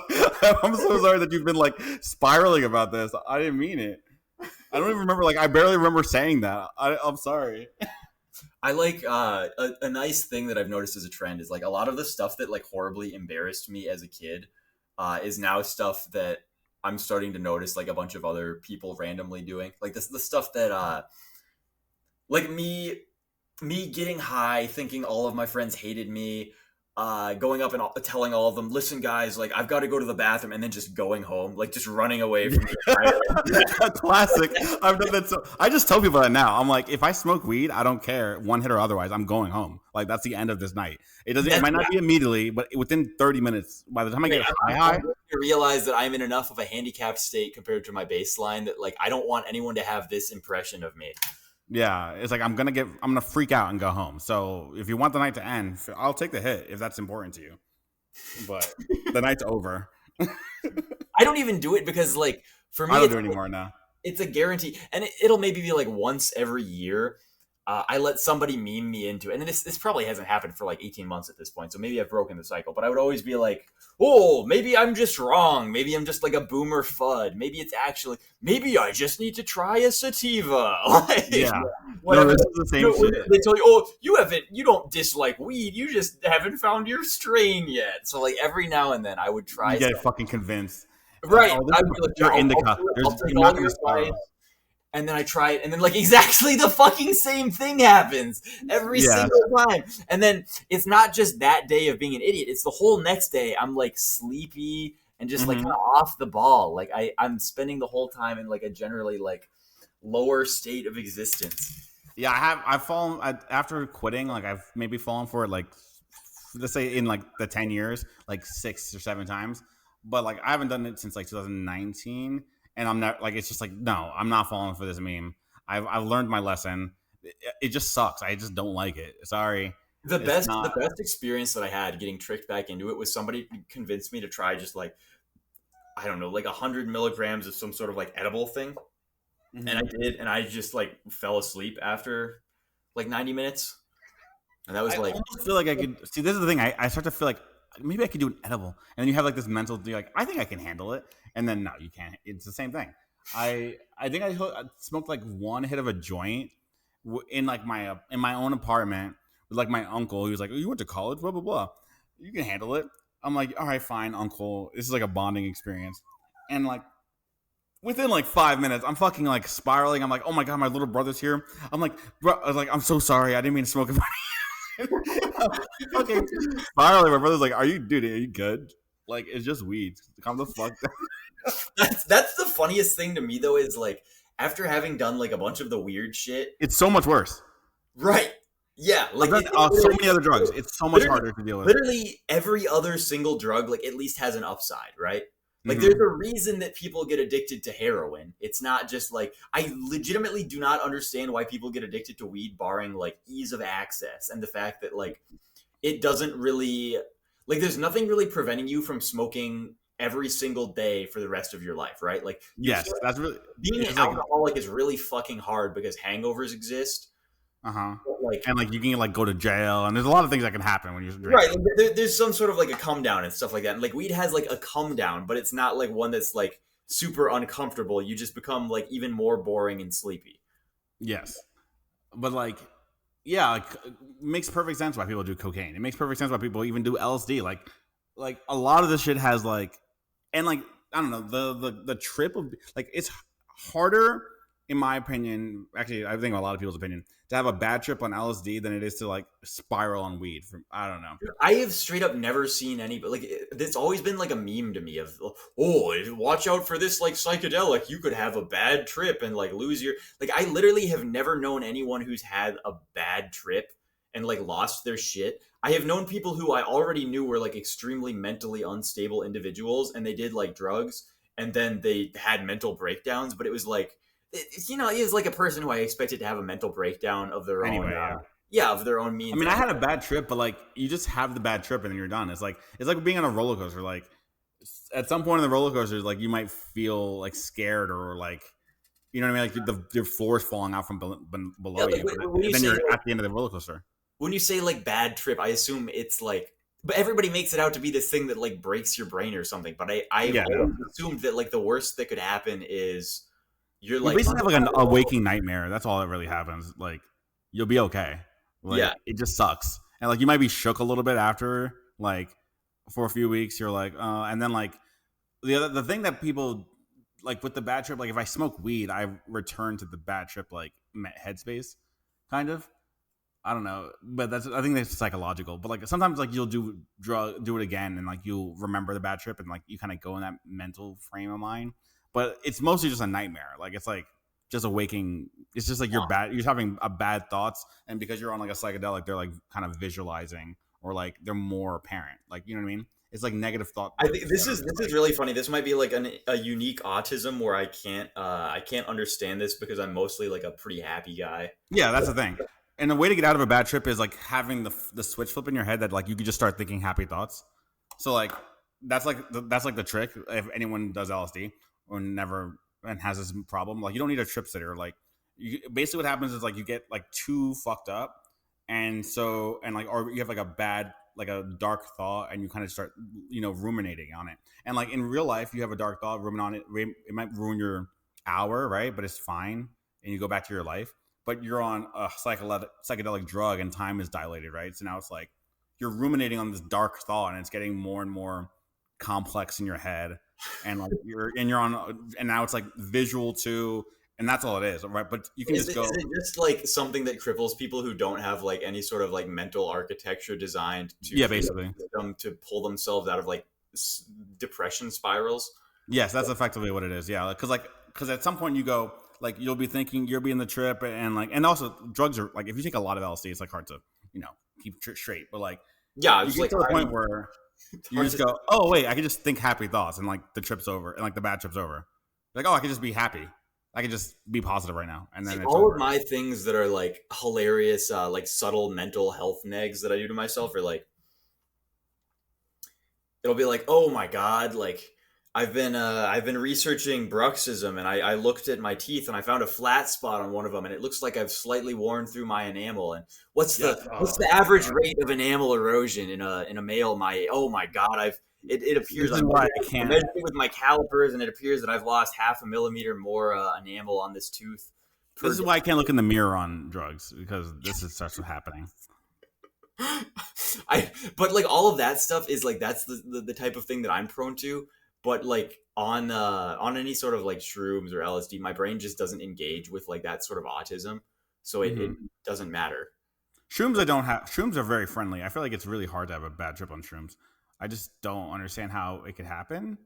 I'm so sorry that you've been like spiraling about this. I didn't mean it. I don't even remember. Like I barely remember saying that. I'm sorry. I like a nice thing that I've noticed as a trend is like a lot of the stuff that like horribly embarrassed me as a kid is now stuff that I'm starting to notice like a bunch of other people randomly doing. Like this the stuff that like me getting high, thinking all of my friends hated me, going up and telling all of them, listen guys, like I've got to go to the bathroom, and then just going home, like just running away from the classic. I've done that. So I just tell people that now. I'm like, if I smoke weed, I don't care, one hit or otherwise, I'm going home. Like that's the end of this night. It might not be immediately, but within 30 minutes, by the time I get high, I realize that I'm in enough of a handicapped state compared to my baseline that like I don't want anyone to have this impression of me. Yeah, it's like I'm gonna freak out and go home. So if you want the night to end, I'll take the hit if that's important to you. But the night's over. I don't even do it because like for me, I don't do it anymore now. It's a guarantee, and it'll maybe be like once every year. I let somebody meme me into it, and this probably hasn't happened for like 18 months at this point, so maybe I've broken the cycle. But I would always be like, oh, maybe I'm just wrong. Maybe I'm just like a boomer FUD. Maybe I just need to try a sativa. Like, yeah, whatever. No, this is the same shit. They tell you, oh, you don't dislike weed. You just haven't found your strain yet. So like every now and then I would try. You get fucking convinced. Right. I'd be like, you're indica. You're not going to stop. And then I try it, and then like exactly the fucking same thing happens every single time. And then it's not just that day of being an idiot; it's the whole next day. I'm like sleepy and just like kind of off the ball. Like I'm spending the whole time in like a generally like lower state of existence. Yeah, I've fallen after quitting. Like I've maybe fallen for it like let's say in like the 10 years, like 6 or 7 times. But like I haven't done it since like 2019. And I'm not like, it's just like, no, I'm not falling for this meme. I've learned my lesson. It just sucks. I just don't like it. Sorry. The best experience that I had getting tricked back into it was somebody convinced me to try just like, I don't know, like 100 milligrams of some sort of like edible thing. Mm-hmm. And I did. And I just like fell asleep after like 90 minutes. And that was like, I almost feel like I could see, this is the thing. I start to feel like maybe I could do an edible. And then you have like this mental, you're like, I think I can handle it. And then no, you can't. It's the same thing. I think I smoked like one hit of a joint in like in my own apartment with like my uncle. He was like, "Oh, you went to college, blah blah blah. You can handle it." I'm like, "All right, fine, uncle. This is like a bonding experience." And like within like 5 minutes, I'm fucking like spiraling. I'm like, "Oh my god, my little brother's here." I'm like, "Bro," I was like, "I'm so sorry. I didn't mean to smoke it." Okay, spiraling. My brother's like, "Are you good?" Like, it's just weed. Calm the fuck down. That's the funniest thing to me, though, is like, after having done like a bunch of the weird shit, it's so much worse. Right. Yeah. Like, so many other drugs. It's so much harder to deal with. Literally every other single drug, like, at least has an upside, right? Like, there's a reason that people get addicted to heroin. It's not just like, I legitimately do not understand why people get addicted to weed, barring like ease of access and the fact that like it doesn't really. Like, there's nothing really preventing you from smoking every single day for the rest of your life, right? Like, yes, that's really being an alcoholic is really fucking hard because hangovers exist. Like, and like you can like go to jail, and there's a lot of things that can happen when you drink. Right. Like, there's some sort of like a come down and stuff like that. And like weed has like a come down, but it's not like one that's like super uncomfortable. You just become like even more boring and sleepy. Yes, but like. Yeah, like it makes perfect sense why people do cocaine. It makes perfect sense why people even do LSD. Like a lot of this shit has like, and like I don't know the trip of like it's harder in my opinion, actually, I think a lot of people's opinion, to have a bad trip on LSD than it is to like spiral on weed. From I don't know. I have straight up never seen any, but like it's always been like a meme to me of, oh, watch out for this like psychedelic. You could have a bad trip and like lose your like. I literally have never known anyone who's had a bad trip and like lost their shit. I have known people who I already knew were like extremely mentally unstable individuals, and they did like drugs, and then they had mental breakdowns. But it was like, it was like a person who I expected to have a mental breakdown of their own. Anyway, yeah. Yeah, of their own means. I mean, I had a bad trip, but like you just have the bad trip and then you're done. It's like being on a roller coaster. Like at some point in the roller coaster, like you might feel like scared or like you know what I mean, like your floor is falling out from below like, you. And then you're at the end of the roller coaster. When you say like bad trip, I assume it's like, but everybody makes it out to be this thing that like breaks your brain or something. But I've always assumed that like the worst that could happen is you're like you basically have like a waking nightmare. That's all that really happens. Like you'll be okay. Like, yeah, it just sucks, and like you might be shook a little bit after, like for a few weeks. You're like, and then like the thing that people like with the bad trip, like if I smoke weed, I return to the bad trip like headspace, kind of. I don't know, but I think that's psychological. But like sometimes like you'll do it again, and like you'll remember the bad trip, and like you kind of go in that mental frame of mind. But it's mostly just a nightmare. Like it's like just a waking. It's just like you're having a bad thoughts, and because you're on like a psychedelic, they're like kind of visualizing or like they're more apparent. Like you know what I mean? It's like negative thought. I think this is really funny. This might be like a unique autism where I can't understand this because I'm mostly like a pretty happy guy. Yeah, that's the thing. And the way to get out of a bad trip is like having the switch flip in your head that like you could just start thinking happy thoughts. So like that's like the trick. If anyone does LSD or never and has this problem, like you don't need a trip sitter. Like basically what happens is like you get like too fucked up, and like or you have like a bad like a dark thought, and you kind of start ruminating on it. And like in real life, you have a dark thought, ruminate on it. It might ruin your hour, right? But it's fine, and you go back to your life. But you're on a psychedelic drug and time is dilated, right? So now it's like you're ruminating on this dark thought and it's getting more and more complex in your head. And like you're on, and now it's like visual too. And that's all it is, right? But you can just go. Is it just like something that cripples people who don't have like any sort of like mental architecture designed to basically them to pull themselves out of like depression spirals? Yes, that's effectively what it is. Yeah, because at some point you go. Like you'll be thinking you'll be in the trip and also drugs are like if you take a lot of LSD it's like hard to keep straight, but like yeah you get to the point where you just go, oh wait, I can just think happy thoughts and like the trip's over and like the bad trip's over, like oh I can just be happy, I can just be positive right now, and then it's all over. Of my things that are like hilarious like subtle mental health negs that I do to myself are like it'll be like, oh my god, like I've been researching bruxism, and I looked at my teeth and I found a flat spot on one of them, and it looks like I've slightly worn through my enamel. And what's the average rate of enamel erosion in a male my oh my god, it appears I measured it with my calipers, and it appears that I've lost 0.5 millimeter more enamel on this tooth. This is why I can't look in the mirror on drugs, because this starts happening. But like all of that stuff is like that's the type of thing that I'm prone to. But like on any sort of like shrooms or LSD, my brain just doesn't engage with like that sort of autism, so it doesn't matter. Shrooms are very friendly. I feel like it's really hard to have a bad trip on shrooms. I just don't understand how it could happen,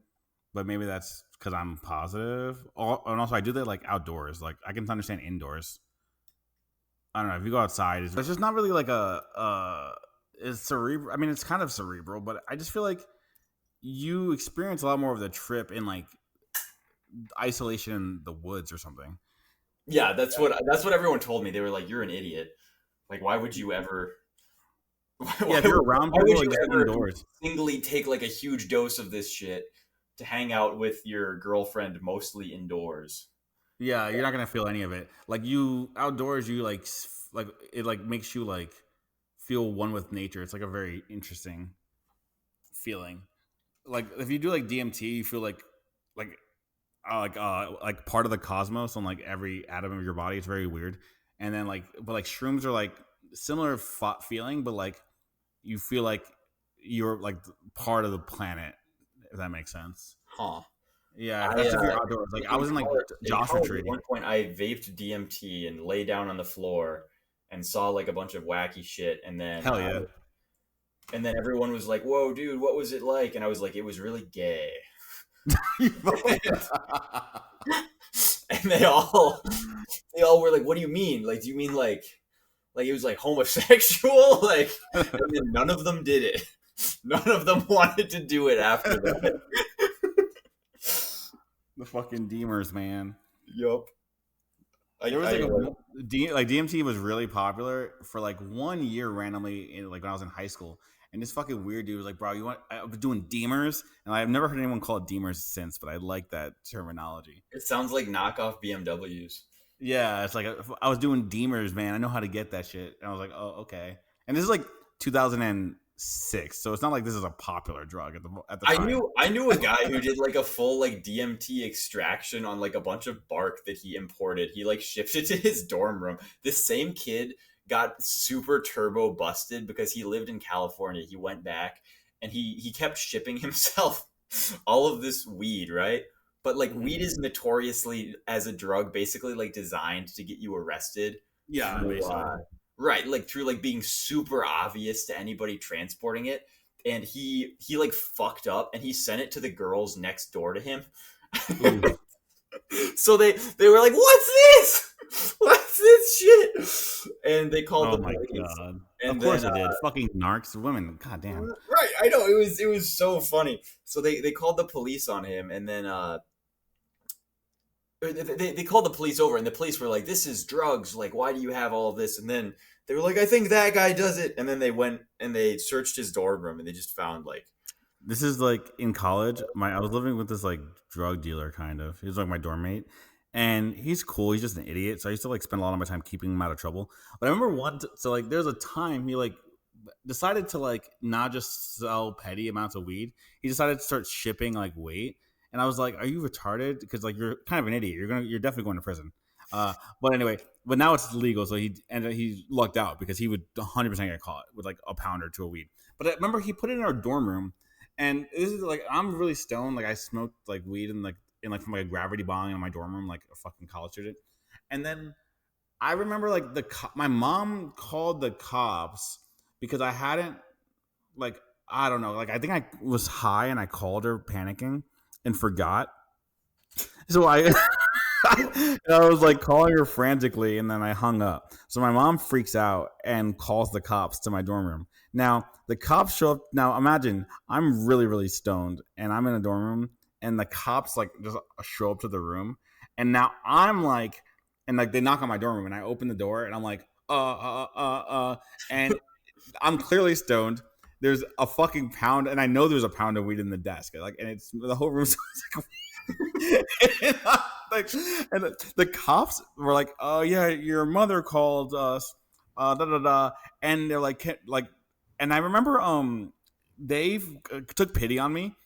but maybe that's because I'm positive. And also I do that like outdoors. Like I can understand indoors. I don't know if you go outside. It's just not really like it's cerebral. I mean, it's kind of cerebral, but I just feel like you experience a lot more of the trip in like isolation in the woods or something. Yeah, that's what everyone told me. They were like, "You're an idiot. Like, why would you ever?" If you're around people, like indoors, singly take like a huge dose of this shit to hang out with your girlfriend, mostly indoors. Yeah, you're not gonna feel any of it. Like you outdoors, you like it like makes you like feel one with nature. It's like a very interesting feeling. Like if you do like DMT, you feel like part of the cosmos on like every atom of your body. It's very weird. And then but shrooms are like similar feeling, but like you feel like you're like part of the planet, if that makes sense. Huh. Yeah, I that's if you're outdoors. Like I was in like in Joshua college at Tree. one point I vaped DMT and lay down on the floor and saw like a bunch of wacky shit, Hell yeah. and then everyone was like, "Whoa, dude, what was it like?" And I was like, "It was really gay." You fucking- And they all were like, "What do you mean? Like, do you mean like it was like homosexual?" Like, and then none of them did it. None of them wanted to do it after that. the fucking Deemers, man. Yup. There was like I like DMT was really popular for like 1 year randomly in like when I was in high school. And this fucking weird dude was like, "Bro, you want?" I was doing Deemers, and I've never heard anyone call it Deemers since, but I like that terminology. it sounds like knockoff BMWs. Yeah, it's like I was doing Deemers, man. I know how to get that shit. And I was like, "Oh, okay." And this is like 2006, so it's not like this is a popular drug at the time. I knew a guy who did like a full like DMT extraction on like a bunch of bark that he imported. He like shipped it to his dorm room. This same kid got super turbo busted because he lived in California. He went back and he kept shipping himself all of this weed, right? But like weed is notoriously as a drug basically like designed to get you arrested Yeah, through basically. right, like through like being super obvious to anybody transporting it. And he like fucked up and he sent it to the girls next door to him. Oof. So they were like, "What's this? What's this shit?" And they called Oh the my police. god. Of And course then I did. Fucking narcs, women. God damn. right, I know it was so funny. So they called the police on him, and then they called the police over, and the police were like, "This is drugs. Like, why do you have all of this?" And then they were like, "I think that guy does it." And then they went and they searched his dorm room, and they just found like, This is like in college. I was living with this like drug dealer kind of. He was like my dorm mate. And he's cool. He's just an idiot. So I used to like spend a lot of my time keeping him out of trouble. But I remember so like there's a time he like decided to like not just sell petty amounts of weed. He decided to start shipping like weight. And I was like, "Are you retarded? Because like you're kind of an idiot. You're definitely going to prison." But anyway, but now it's legal, so he lucked out because he would 100% get caught with like a pound or two of weed. But I remember he put it in our dorm room, and this is like I'm really stoned. Like I smoked like weed in like from like a gravity bong in my dorm room, like a fucking college student. And then I remember like my mom called the cops because I hadn't like I don't know, like I think I was high and I called her panicking and forgot. So and I was like calling her frantically and then I hung up. So my mom freaks out and calls the cops to my dorm room. Now the cops show up. Now imagine I'm really, really stoned and I'm in a dorm room and the cops like just show up to the room. And now I'm like, and like they knock on my dorm room and I open the door and I'm like, and I'm clearly stoned. There's a fucking pound, and I know there's a pound of weed in the desk. Like, and it's the whole room smells like and, like, and the cops were like, "Oh yeah, your mother called us." Da da da, and they're like, and I remember they took pity on me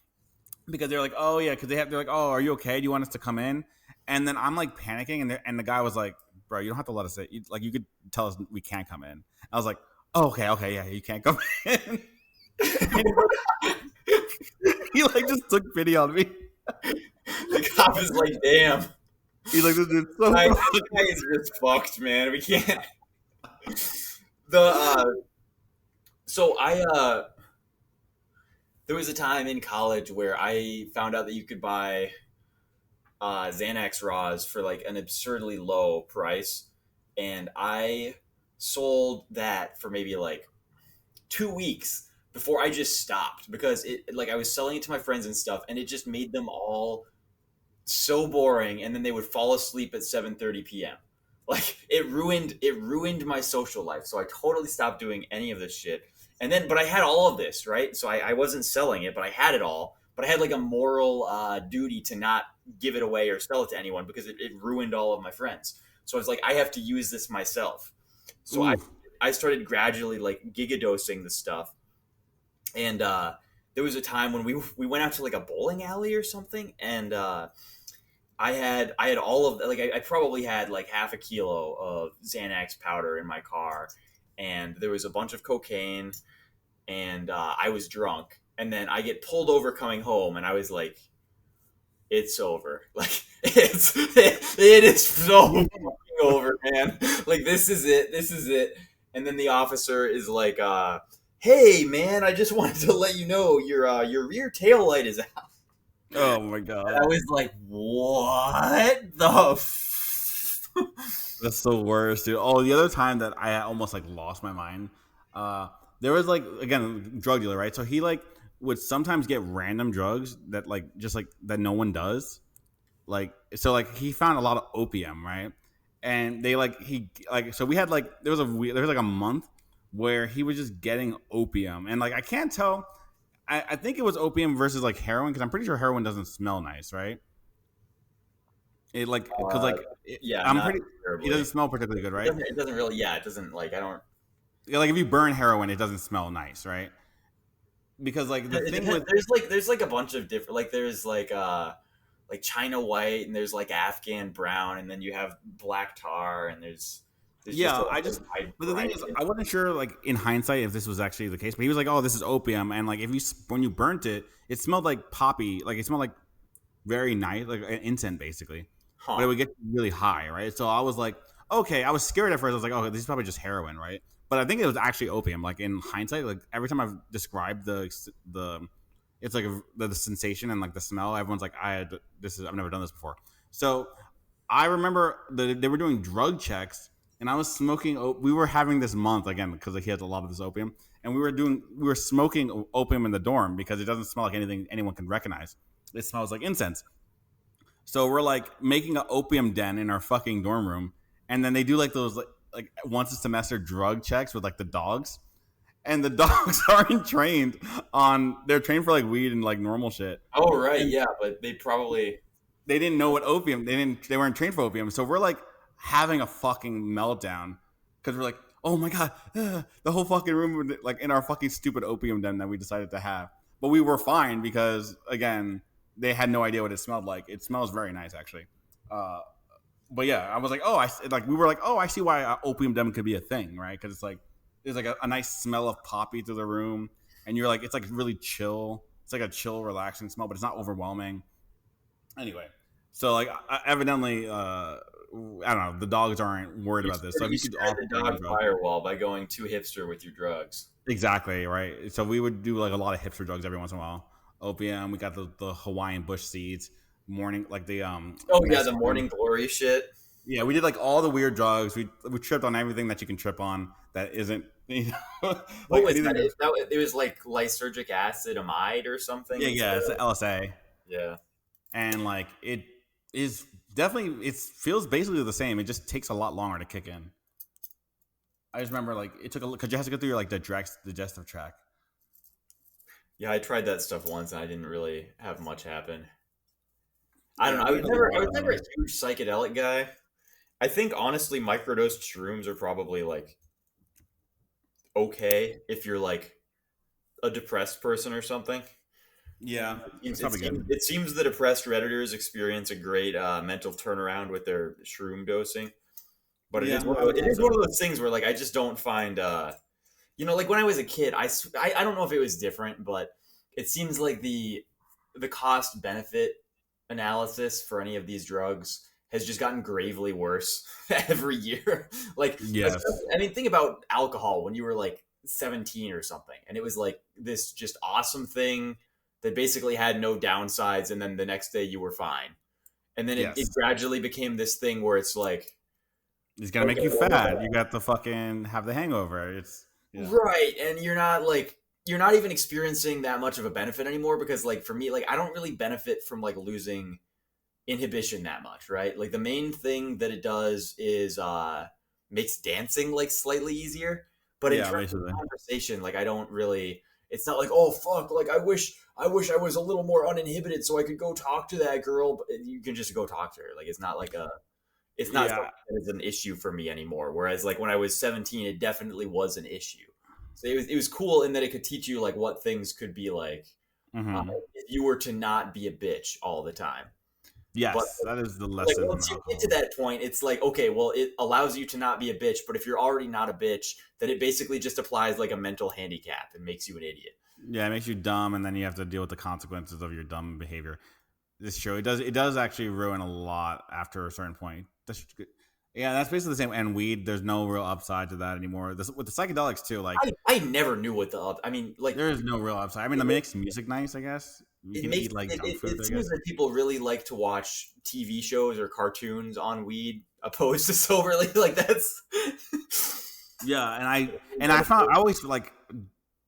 because they're like, "Oh yeah," because they're like, "Oh, are you okay? Do you want us to come in?" And then I'm like panicking, and the guy was like, "Bro, you don't have to let us in. Like, you could tell us we can't come in." I was like, "Oh, okay, yeah, you can't come in." And he like just took pity on me. the cop is like, "Damn, He's like, "This is so." this guy is just fucked, man. We can't." The so I there was a time in college where I found out that you could buy Xanax raws for like an absurdly low price, and I sold that for maybe like 2 weeks before I just stopped because it like I was selling it to my friends and stuff, and it just made them all so boring, and then they would fall asleep at 7:30 p.m. Like it ruined my social life, so I totally stopped doing any of this shit. And then but I had all of this, right? So I wasn't selling it, but I had it all. But I had like a moral duty to not give it away or sell it to anyone because it ruined all of my friends. So I was like, I have to use this myself. So I Oof. I started gradually like gigadosing the stuff, and there was a time when we went out to like a bowling alley or something, and I had all of like I probably had like half a kilo of Xanax powder in my car, and there was a bunch of cocaine, and I was drunk, and then I get pulled over coming home, and I was like, it's over. Like it is so fucking over, man. Like this is it. This is it. And then the officer is like, "Hey, man, I just wanted to let you know your rear tail light is out." Oh my And I god. was like, "What the?" That's the worst, dude. Oh, the other time that I almost like lost my mind, there was like again drug dealer, right? So he like would sometimes get random drugs that like just like that no one does. Like so, like he found a lot of opium, right? And they like he like so we had like there was like a month where he was just getting opium, and like I can't tell. I think it was opium versus like heroin because I'm pretty sure heroin doesn't smell nice, right? It like because Uh, like yeah, I'm not pretty. It terribly. doesn't smell particularly good, It right? doesn't. It doesn't really. Yeah, it doesn't. Like I don't. Yeah, like if you burn heroin, it doesn't smell nice, right? Because like the It thing depends. with There's like a bunch of different. Like there's like China white, and there's like Afghan brown, and then you have black tar, and there's just yeah, a I just wide but the thing is variety. I wasn't sure like in hindsight if this was actually the case, but he was like, "Oh, this is opium," and like if you when you burnt it, it smelled like poppy, like it smelled like very nice, like an incense basically, but it Huh. would get really high, right? So I was like, okay, I was scared at first. I was like, oh, this is probably just heroin, right? But I think it was actually opium. Like in hindsight, like every time I've described the it's like the sensation and like the smell, everyone's like, I've never done this before. So I remember they were doing drug checks, and I was smoking. We were having this month again because he had a lot of this opium, and we were smoking opium in the dorm because it doesn't smell like anything anyone can recognize. It smells like incense. So we're like making an opium den in our fucking dorm room, and then they do like those like once a semester drug checks with like the dogs, and the dogs aren't trained on. They're trained for like weed and like normal shit, Oh right, and yeah, but they probably. they didn't know what opium. They weren't trained for opium. So we're like having a fucking meltdown because we're like, oh my god, the whole fucking room like in our fucking stupid opium den that we decided to have. But we were fine because again, they had no idea what it smelled like. It smells very nice actually. Uh, but yeah, I was like, oh, we were like, oh, I see why opium den could be a thing, right? Because it's like there's like a nice smell of poppy through the room, and you're like, it's like really chill. It's like a chill, relaxing smell, but it's not overwhelming. Anyway, so like evidently, I don't know, the dogs aren't worried about this. So if You you could spread offer the me a dog drug, firewall by going too hipster with your drugs. exactly right. So we would do like a lot of hipster drugs every once in a while. Opium, we got the Hawaiian bush seeds, morning like the Oh yeah, the mescaline. morning glory shit. Yeah, we did like all the weird drugs. We tripped on everything that you can trip on that isn't What like was anything. that? It was like lysergic acid amide or something Yeah, instead yeah, it's of. the LSA, Yeah. and like it is definitely it feels basically the same. It just takes a lot longer to kick in. I just remember like it took a because you have to go through your like the digestive tract. Yeah, I tried that stuff once and I didn't really have much happen. I don't Yeah, know. we had a I lot was of never a those. huge psychedelic guy. I think honestly, microdosed shrooms are probably like okay if you're like a depressed person or something. Yeah, It that's seems, it probably seems, good. it seems the depressed redditors experience a great mental turnaround with their shroom dosing. But Yeah, I would it say is one so. of those things where like I just don't find like when I was a kid, I don't know if it was different, but it seems like the cost benefit analysis for any of these drugs has just gotten gravely worse every year. Like Yes. I mean, think about alcohol when you were like 17 or something, and it was like this just awesome thing that basically had no downsides, and then the next day you were fine. And then it Yes. gradually became this thing where it's like, It's gonna okay, make you well, fat. You got the fucking have the hangover. It's yeah. right, and you're not even experiencing that much of a benefit anymore because like for me, like I don't really benefit from like losing inhibition that much, right? Like the main thing that it does is makes dancing like slightly easier, but in Yeah, terms of basically. conversation, like I don't really it's not like, oh fuck, like I wish I was a little more uninhibited so I could go talk to that girl, but you can just go talk to her. Like it's not Yeah. something that is an issue for me anymore. Whereas like when I was 17, it definitely was an issue. So it was cool in that it could teach you like what things could be like Mm-hmm. if you were to not be a bitch all the time. But Yes, that is the like lesson from once you get to alcohol. that point, it's like okay, well, it allows you to not be a bitch. But if you're already not a bitch, then it basically just applies like a mental handicap and makes you an idiot. Yeah, it makes you dumb, and then you have to deal with the consequences of your dumb behavior. It's true. It does actually ruin a lot after a certain point. Yeah, that's basically the same. And weed, there's no real upside to that anymore. With the psychedelics too, like I never knew what I mean, like there is no real upside. I mean, it makes music nice, I guess. You it can makes eat like junk food, it I seems guess. that people really like to watch TV shows or cartoons on weed opposed to soberly. Like that's Yeah, and I found I always like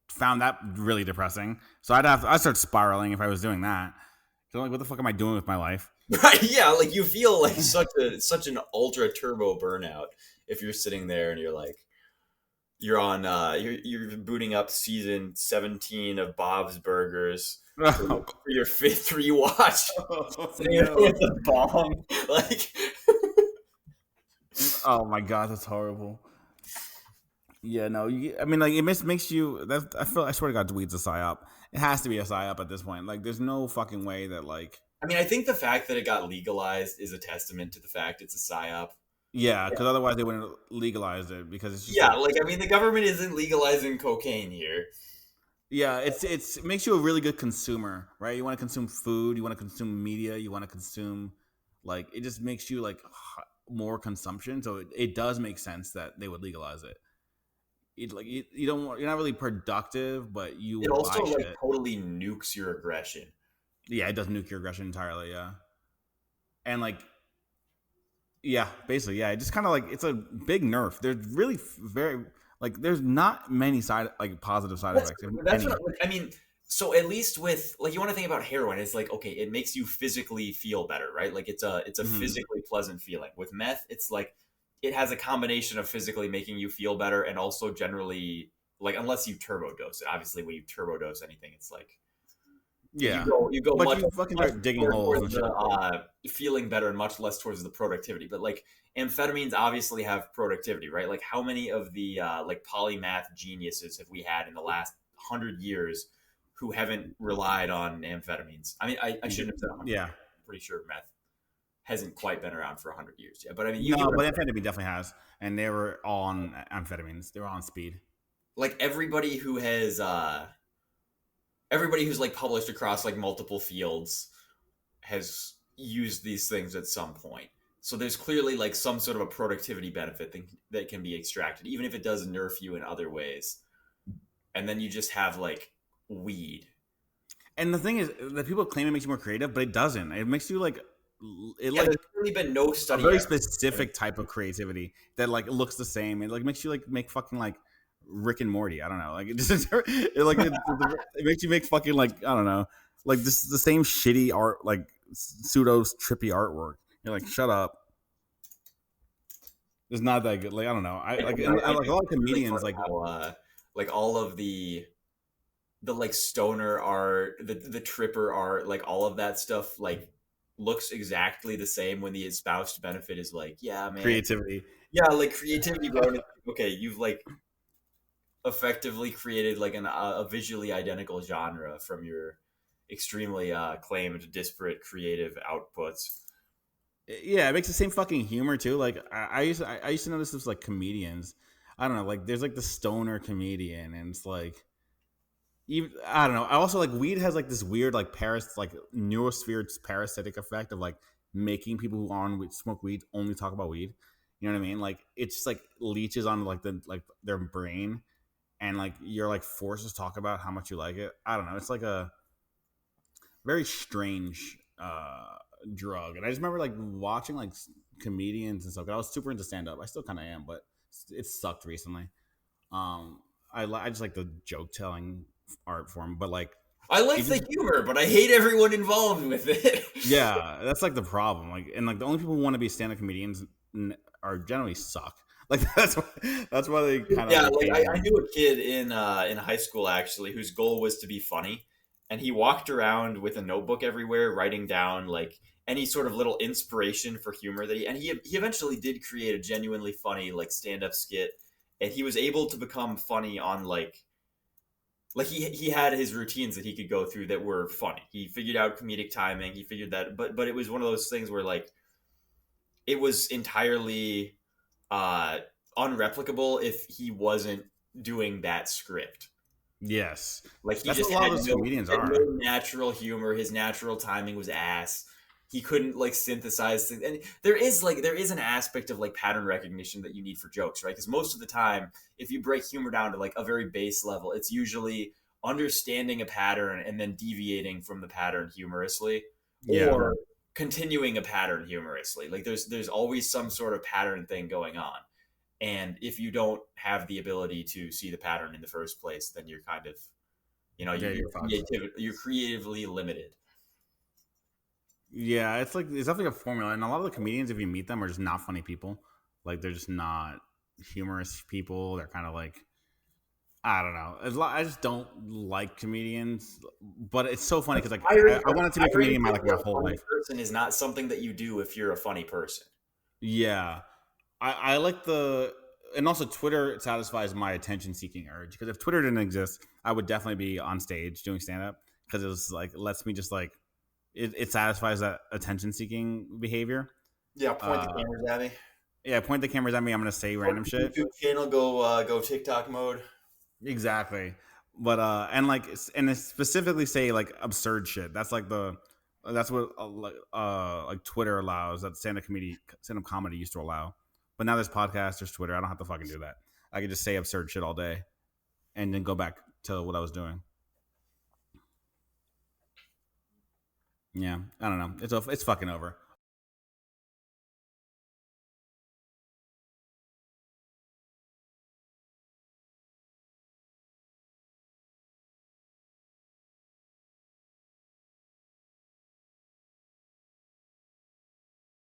found that really depressing. So I'd start spiraling if I was doing that. So like, what the fuck am I doing with my life? right. Yeah, like you feel like such an ultra turbo burnout if you're sitting there and you're like you're on you're booting up season 17 of Bob's Burgers Oh, for your fifth rewatch. Sitting there no. with a bomb, like Oh my god, that's horrible. Yeah, no. I mean, like makes you. That I swear to God, weed's a psyop. It has to be a psyop at this point. Like, there's no fucking way that like. I mean, I think the fact that it got legalized is a testament to the fact it's a psyop. Yeah, because otherwise they wouldn't legalize it because it's just Yeah, like. like I mean, the government isn't legalizing cocaine here. Yeah, it makes you a really good consumer, right? You want to consume food, you want to consume media, you want to consume, like it just makes you like more consumption. So it does make sense that they would legalize it. Like you don't you're not really productive, but you It will also buy like shit. totally nukes your aggression. Yeah, it does nuke your aggression entirely. Yeah, and like yeah, basically yeah, it just kind of like it's a big nerf. There's really very like there's not many side like positive side That's effects, if that's any. what I mean. So at least with like you want to think about heroin, it's like okay, it makes you physically feel better, right? Like it's a Mhm. physically pleasant feeling. With meth, it's like it has a combination of physically making you feel better and also generally like unless you turbo dose it. Obviously, when you turbo dose anything, it's like Yeah, you go but much you fucking much start digging more holes towards and shit. the feeling better and much less towards the productivity. But like amphetamines obviously have productivity, right? Like how many of the like polymath geniuses have we had in the last 100 years who haven't relied on amphetamines? I mean, I shouldn't have said 100 Yeah, years. I'm pretty sure meth hasn't quite been around for 100 years yet. But I mean, you get no, what I'm but saying. amphetamine definitely has, and they were all on amphetamines. They were on speed. Like everybody who has everybody who's like published across like multiple fields has used these things at some point. So there's clearly like some sort of a productivity benefit that can be extracted, even if it does nerf you in other ways. And then you just have like weed. And the thing is that people claim it makes you more creative, but it doesn't. It makes you like it Yeah, there's like really been no a study very ever. specific type of creativity that like looks the same. It like makes you like make fucking like Rick and Morty. I don't know. Like it just it makes you make fucking like I don't know. Like this the same shitty art like pseudo trippy artwork. You're like shut up. It's not that good. Like I don't know. I like and, I like a think lot of it's really comedians funny like how like all of the like stoner art, the tripper art, like all of that stuff, like looks exactly the same when the espoused benefit is like, yeah, man, creativity. yeah, like creativity, bro. And it's like, okay, you've like effectively created like a visually identical genre from your extremely claimed disparate creative outputs. Yeah, it makes the same fucking humor too. Like I used to notice this like comedians. I don't know, like there's like the stoner comedian, and it's like even I don't know. I also like weed has like this weird like like neurosphere parasitic effect of like making people who smoke weed only talk about weed. You know what I mean? Like it's just like leeches on like their brain, and like you're like forced to talk about how much you like it. I don't know. It's like a very strange drug. And I just remember like watching like comedians and stuff. I was super into stand up. I still kind of am, but it sucked recently. Um, I just like the joke telling art form, but like I like it the just humor, but I hate everyone involved with it. yeah, that's like the problem. Like and like the only people who want to be stand up comedians are generally suck. Like that's why they kind of Yeah, like like pay I them. knew a kid in high school actually whose goal was to be funny, and he walked around with a notebook everywhere, writing down like any sort of little inspiration for humor that he eventually did create a genuinely funny like stand up skit, and he was able to become funny on like he had his routines that he could go through that were funny. He figured out comedic timing. He figured that, but it was one of those things where like it was entirely uh unreplicable if he wasn't doing that script. Yes, Like he that's what just a lot of had those no comedians he had are. no natural humor. His natural timing was ass. He couldn't like synthesize things. And there is an aspect of like pattern recognition that you need for jokes, right? Because most of the time, if you break humor down to like a very base level, it's usually understanding a pattern and then deviating from the pattern humorously, Yeah, or continuing a pattern humorously. Like there's always some sort of pattern thing going on. And if you don't have the ability to see the pattern in the first place, then you're kind of, yeah, you're fucked. you're creatively limited. Yeah, it's definitely a formula, and a lot of the comedians, if you meet them, are just not funny people. Like they're just not humorous people. They're kind of like, I don't know. I just don't like comedians, but it's so funny because like I wanted to be a Aspiring comedian to like be my a whole funny life. person is not something that you do if you're a funny person. Yeah, I like and also Twitter satisfies my attention seeking urge because if Twitter didn't exist, I would definitely be on stage doing stand up because it was like lets me just like it satisfies that attention seeking behavior. Yeah, point the Uh, cameras at me. yeah, point the cameras at me. I'm gonna say Go to random the shit. YouTube channel, go TikTok mode. Exactly. But and like and it specifically say like absurd shit. That's what like Twitter allows that stand up comedy used to allow. But now there's podcasts, there's Twitter. I don't have to fucking do that. I can just say absurd shit all day and then go back to what I was doing. Yeah, I don't know. It's fucking over.